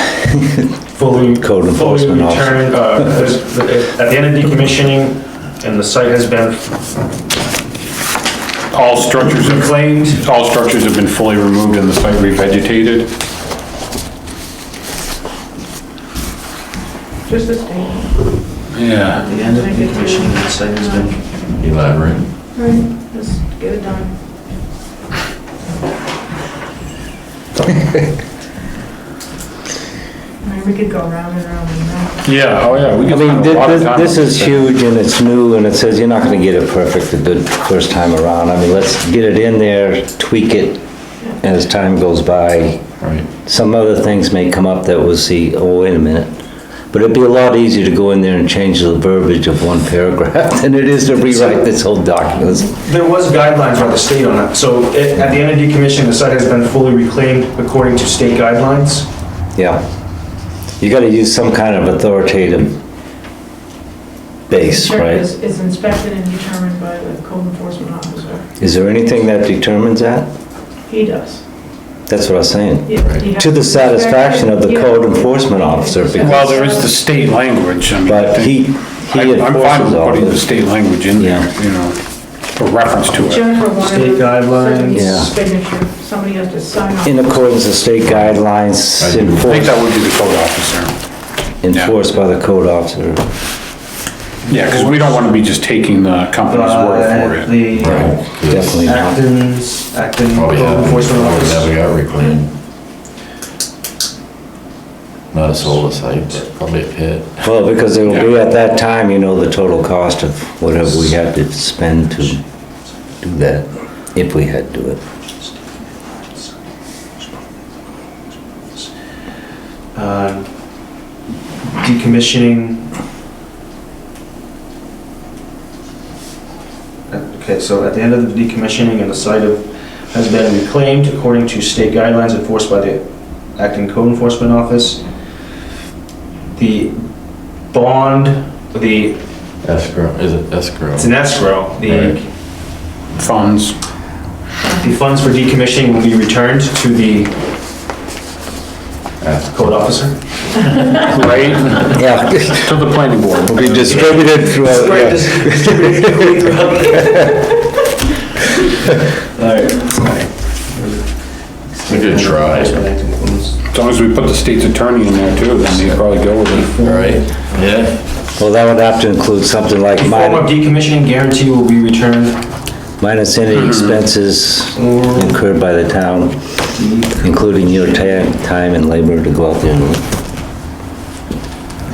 fully. Code enforcement fully officer. returned, at the end of decommissioning and the site has been All structures have reclaimed. All structures have been fully removed and the site revegetated. Just a statement. Yeah. At the end of decommissioning, the site has been Elaborate. Right, just get it done. I mean, we could go round and round and round. Yeah, oh yeah, we I can mean, spend a lot of time. this on is huge and it's new and it says you're not gonna get it perfect the first time around. I mean, let's get it in there, tweak it as time goes by. Right. Some other things may come up that we'll see, oh, wait a minute. But it'd be a lot easier to go in there and change the verbiage of one paragraph than it is to rewrite this whole document. There was guidelines by the state on it, so at the end of decommissioning, the site has been fully reclaimed according to state guidelines. Yeah. You gotta use some kind of authoritative base, right? Is inspected and determined by the code enforcement officer. Is there anything that determines that? He does. That's what I was saying. Yeah, he has To the to satisfaction of the inspect it. code enforcement officer, because- Well, there is the state language, I mean, I But think, he I'm fine enforces with all putting the this. state language in there, Yeah. you know, a reference to it. Jennifer wanted. State guidelines. Yeah. Signature, somebody has to sign off. In accordance with state guidelines, I think that would be the code officer. enforced by the code officer. Yeah, because we don't want to be just taking the company's word for it. The Definitely not. Acton Probably Code have, Enforcement probably Office. never got reclaimed. Not a solar site, but probably a pit. Well, because it will be at that time, you know, the total cost of whatever we have to spend to do that, if we had to do it. Decommissioning. Okay, so at the end of the decommissioning and the site has been reclaimed according to state guidelines enforced by the Acton Code Enforcement Office. The bond, Escrow, is it escrow? it's an escrow, Right. Funds. the funds for decommissioning will be returned to the code officer. Right? Yeah, To the planning board. will be distributed throughout, Right, yeah. distributed equally throughout. Alright. We could try. As long as we put the state's attorney in there too, then they'd probably go with it. Right, yeah. Well, that would have to include something like The form of minus, decommissioning guarantee will be returned. minus any expenses incurred by the town, including your time and labor to go out there and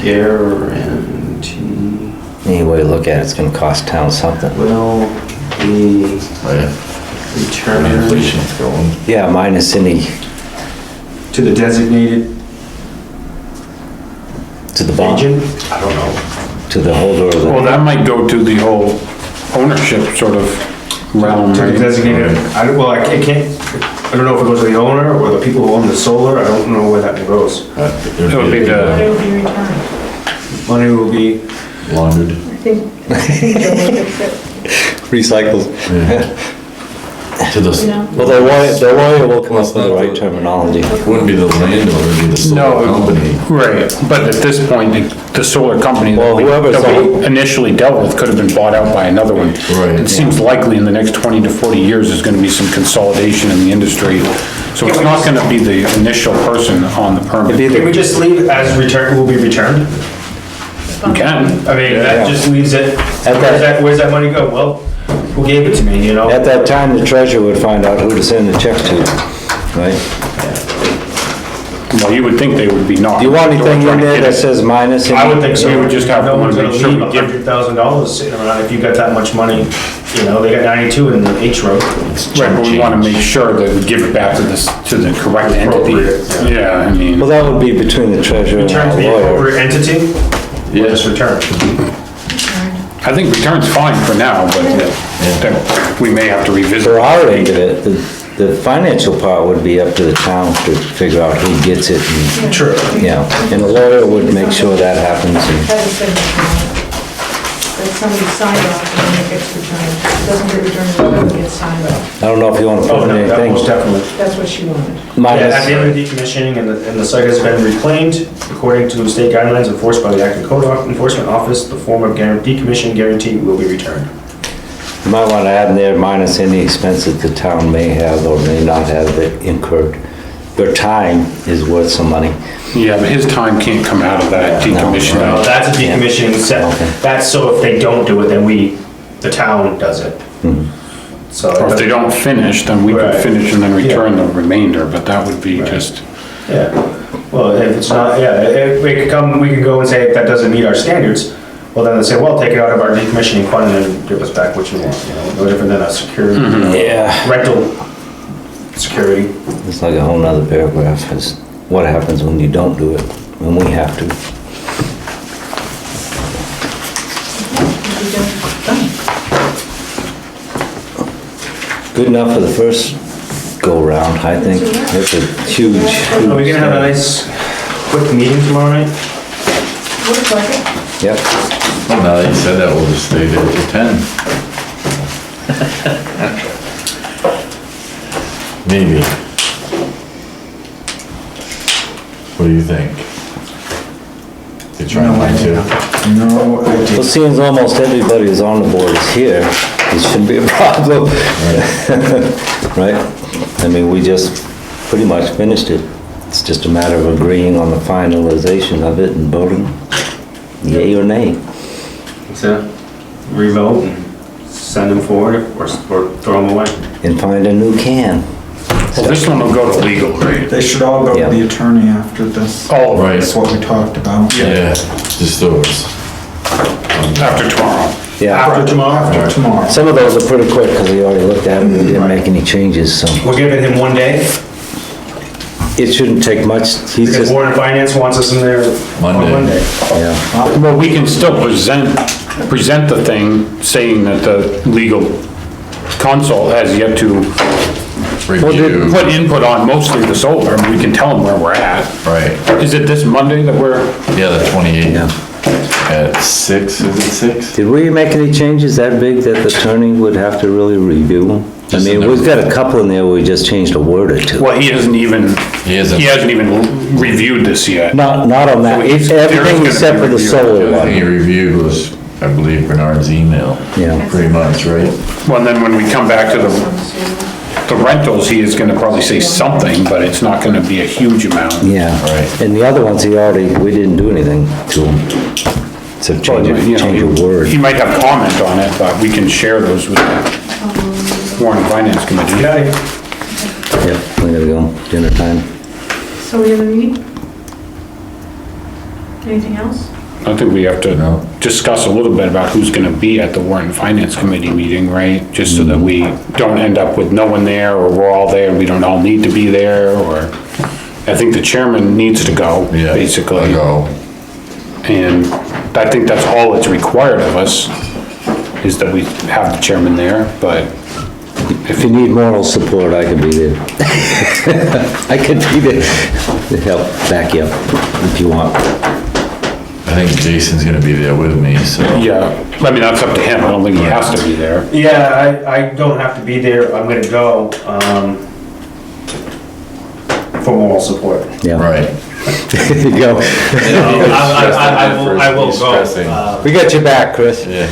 Guarantee any way you look at it, it's gonna cost town something. will be Oh, yeah. When returned inflation's going. Yeah, minus any, to the designated to the bond, agent. I don't know. to the holder of Well, the, that might go to the whole ownership sort of realm, To the right? designated, I can't, I don't know if it goes to the owner or the people who own the solar. I don't know where that goes. It would be But the, it will be returned. Money will be, Laundered. I think Joe will fix it, recycled. To the, you know? Well, the lawyer will come up with the right terminology. wouldn't be the landowner, it'd be the solar No. company. right, but at this point, the solar company Well, whoever's that we initially dealt with could have been bought out by another one. Right. It seems likely in the next 20 to 40 years, there's gonna be some consolidation in the industry. So it's not gonna be the initial person on the permit. can we just leave it as returned, will be returned? You can. I mean, that just leaves it, that- where's that money go? Well, who gave it to me, you know? At that time, the treasurer would find out who to send the check to, right? Well, you would think they would be not. Do you want anything in there that says minus? I would think so. We would just have No to one's gonna make sure we leave give- $100,000 sitting around if you got that much money. You know, they got 92 in the H road. Right, but we wanna make sure that we give it back to the correct entity. Appropriate, Yeah, I mean. Well, that would be between the treasurer and Return our to the lawyer. appropriate entity, or just return. I think return's fine for now, but then we may have to revisit. For our end of it, the financial part would be up to the town to figure out who gets it and, True. yeah. And the lawyer would make sure that happens and, Has a signature on it. That somebody signed off and then it gets returned. It doesn't get returned, it gets signed off. I don't know if you wanna Oh, put in no, that most anything. definitely. That's what she wanted. Yeah, at the end of Minus, decommissioning and the site has been reclaimed according to state guidelines enforced by the Acton Code Enforcement Office, the form of decommission guarantee will be returned. you might wanna add in there minus any expenses the town may have or may not have incurred. Your time is worth some money. Yeah, but his time can't come out of that No, decommissioning. that's a decommissioning set. That's so if they don't do it, then the town does it. So. Or if they don't finish, then we could Right. finish and then return the remainder, but that would be just, Yeah, well, if it's not, yeah, if we could go and say if that doesn't meet our standards, well, then they say, well, take it out of our decommissioning fund and give us back what you want, you know, no different than a security, Yeah. rental security. It's like a whole nother paragraph, is what happens when you don't do it, when we have to. Good enough for the first go-round, I think. It's a huge, Are we gonna have a nice, quick meeting tomorrow night? Looks like it. Yep. Well, now that you said that, we'll just stay there till 10. Maybe. What do you think? You trying No to? idea. No Well, idea. seeing as almost everybody who's on the board is here, it shouldn't be a problem. Right? I mean, we just pretty much finished it. It's just a matter of agreeing on the finalization of it and voting yay or nay. So, revote and send them forward or throw them away. And find a new can. well, this one will go to legal, right? They should all go Yeah. to the attorney after this. Oh, Right. That's what we talked about. Yeah, just those. after tomorrow. Yeah. After tomorrow? After tomorrow. Some of those are pretty quick because we already looked at them and we didn't make any changes, so We're giving him one day, it shouldn't take much. He's because just, Warren and Finance wants us in there on Monday. Monday. yeah. Well, we can still present the thing saying that the legal consult has yet to Review, put input on mostly the solar, and we can tell them where we're at. right, Is it this Monday that we're, yeah, the 28th. Yeah. At 6, is it 6? Did we make any changes that big that the attorney would have to really review them? I Just mean, a we've got number. a couple in there where we just changed a word or two. well, he hasn't even reviewed this yet. Not on that, So it's there is everything gonna except be for the review. solar The thing he one. reviewed was, I believe, Bernard's email, Yeah, pretty much, right? Well, and then when we come back to the rentals, he is gonna probably say something, but it's not gonna be a huge amount. yeah. Right. And the other ones, we didn't do anything to them. So change You know, a He word. might have comment on it, but we can share those with the Warren Finance Committee. Yep, we gotta go, dinner time. So we have a meeting? Anything else? I think we have to No. discuss a little bit about who's gonna be at the Warren Finance Committee meeting, right? Just so that we don't end up with no one there, or we're all there and we don't all need to be there, or, I think the chairman needs to go, Yeah. basically. I go. And I think that's all that's required of us, is that we have the chairman there, but If you need moral support, I could be there. I could be there to help back you up if you want. I think Jason's gonna be there with me, so. yeah, I mean, that's up to him. I don't think he has to be there. Yeah, I don't have to be there, I'm gonna go, for moral support. Yeah. Right. There you go. I will go. We got your back, Chris. Yeah.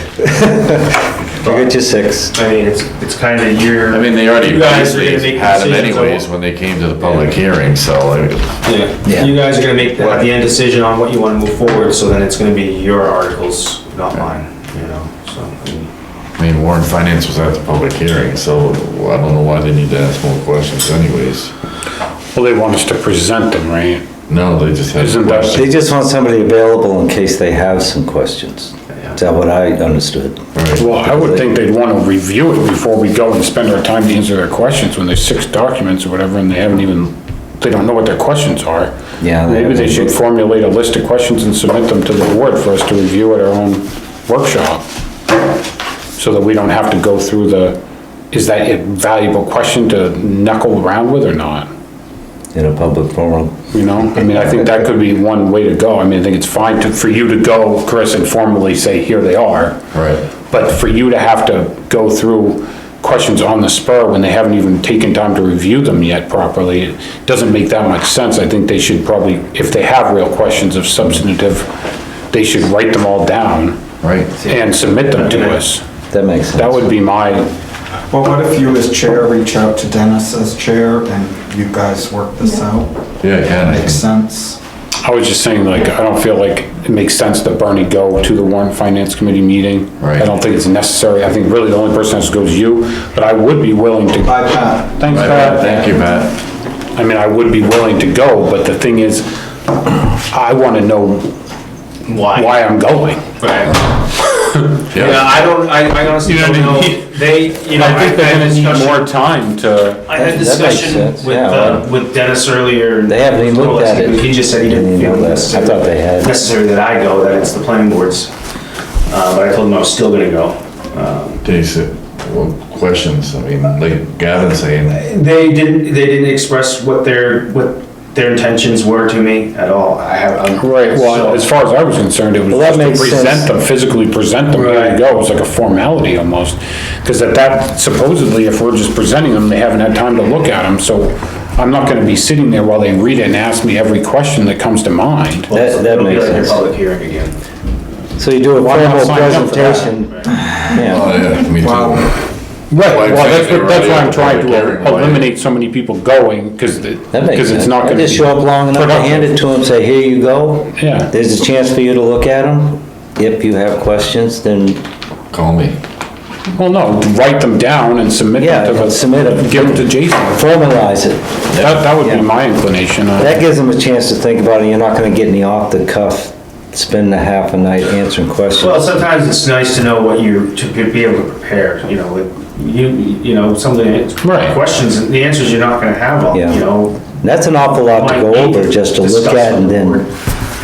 We got your 6. I mean, it's kind of your. I mean, they already You guys are gonna basically make had them decisions on anyways what- when they came to the public hearing, so. Yeah, you guys are gonna make the end decision on what you wanna move forward, so then it's gonna be your articles, not mine, you know, so. I mean, Warren Finance was at the public hearing, so I don't know why they need to ask more questions anyways. Well, they want us to present them, right? No, they just had Isn't that- questions. They just want somebody available in case they have some questions. Is that what I understood? Right. Well, I would think they'd want to review it before we go and spend our time to answer their questions when there's 6 documents or whatever and they don't know what their questions are. Yeah. Maybe they should formulate a list of questions and submit them to the board for us to review at our own workshop. So that we don't have to go through is that a valuable question to knuckle around with or not? In a public forum. You know, I mean, I think that could be one way to go. I mean, I think it's fine for you to go, Chris, and formally say, here they are. Right. But for you to have to go through questions on the spur when they haven't even taken time to review them yet properly, it doesn't make that much sense. I think they should probably, if they have real questions of substantive, they should write them all down Right. and submit them to us. That makes sense. That would be my, Well, what if you as chair reach out to Dennis as chair and you guys work this out? Yeah, Makes kinda. sense. I was just saying, like, I don't feel like it makes sense that Bernie go to the warrant finance committee meeting. Right. I don't think it's necessary. I think really the only person that has to go is you, but I would be willing to. Bye, Pat. Thanks, Pat. Thank you, Pat. I mean, I would be willing to go, but the thing is, I wanna know why I'm going. Right. Yeah. Yeah, I honestly You know don't what I know. mean? They, you know, I think they're had gonna need discussion- more time to, I had That makes discussion sense, with, yeah. with Dennis earlier. They haven't even looked at it. He just said he didn't feel I necessary. thought they had. Necessary that I go, that it's the planning boards. But I told him I was still gonna go. They said, well, questions, I mean, like Gavin saying, They didn't express what their intentions were to me at all. right, well, as far as I was concerned, it was Well, that just to makes present sense. them, physically present them, here you Right. go, it was like a formality almost. Because that supposedly, if we're just presenting them, they haven't had time to look at them, so I'm not gonna be sitting there while they read it and ask me every question that comes to mind. That It'll be makes like a sense. public hearing again. So you do a Why not formal sign up for that? presentation. oh, Yeah, yeah, me Wow. too. Right, Well, well, exactly, that's why I'm right. trying Hearing, to right. eliminate so many people going, because that makes it's sense. not I gonna be. just show up long enough to hand it to them, say, here you go. Yeah. There's a chance for you to look at them. If you have questions, then, Call me. Well, no, write them down and submit Yeah, them to, and submit them. give them to Jason. formalize it. That would Yeah. be my inclination. That gives them a chance to think about it. You're not gonna get any off the cuff, spend a half a night answering questions. Well, sometimes it's nice to know what to be able to prepare, you know, like, you know, some of the Right. questions, the answers you're not gonna have, all, Yeah. you know. That's an awful lot to go might need over, just to look discuss at and with the then, board.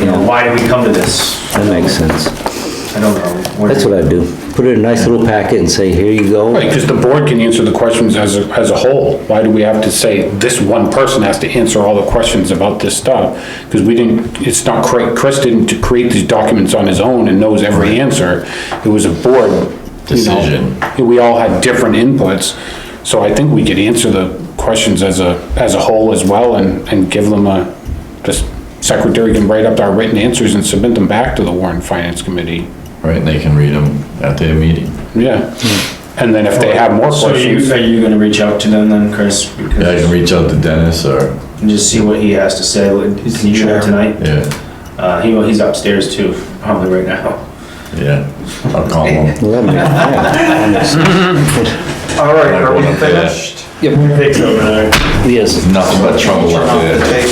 You know, why did we come to this? that makes sense. I don't know. That's what I do. Put it in a nice little packet and say, here you go. Right, because the board can answer the questions as a whole. Why do we have to say this one person has to answer all the questions about this stuff? Because it's not, Chris didn't create these documents on his own and knows every answer. It was a board, you know. Decision. We all had different inputs, so I think we could answer the questions as a whole as well and give them the secretary can write up our written answers and submit them back to the warrant finance committee. Right, and they can read them at their meeting. Yeah. And then if they have more So questions. are you gonna reach out to them then, Chris? Because- Yeah, I can reach out to Dennis or, And just see what he has to say. Can you do that tonight? yeah, He's upstairs too, probably right now. yeah, I'll call him. Well, that makes- yeah. All right, are we Yeah. finished? Thanks, over there. Yes. Nothing but trouble up there. Take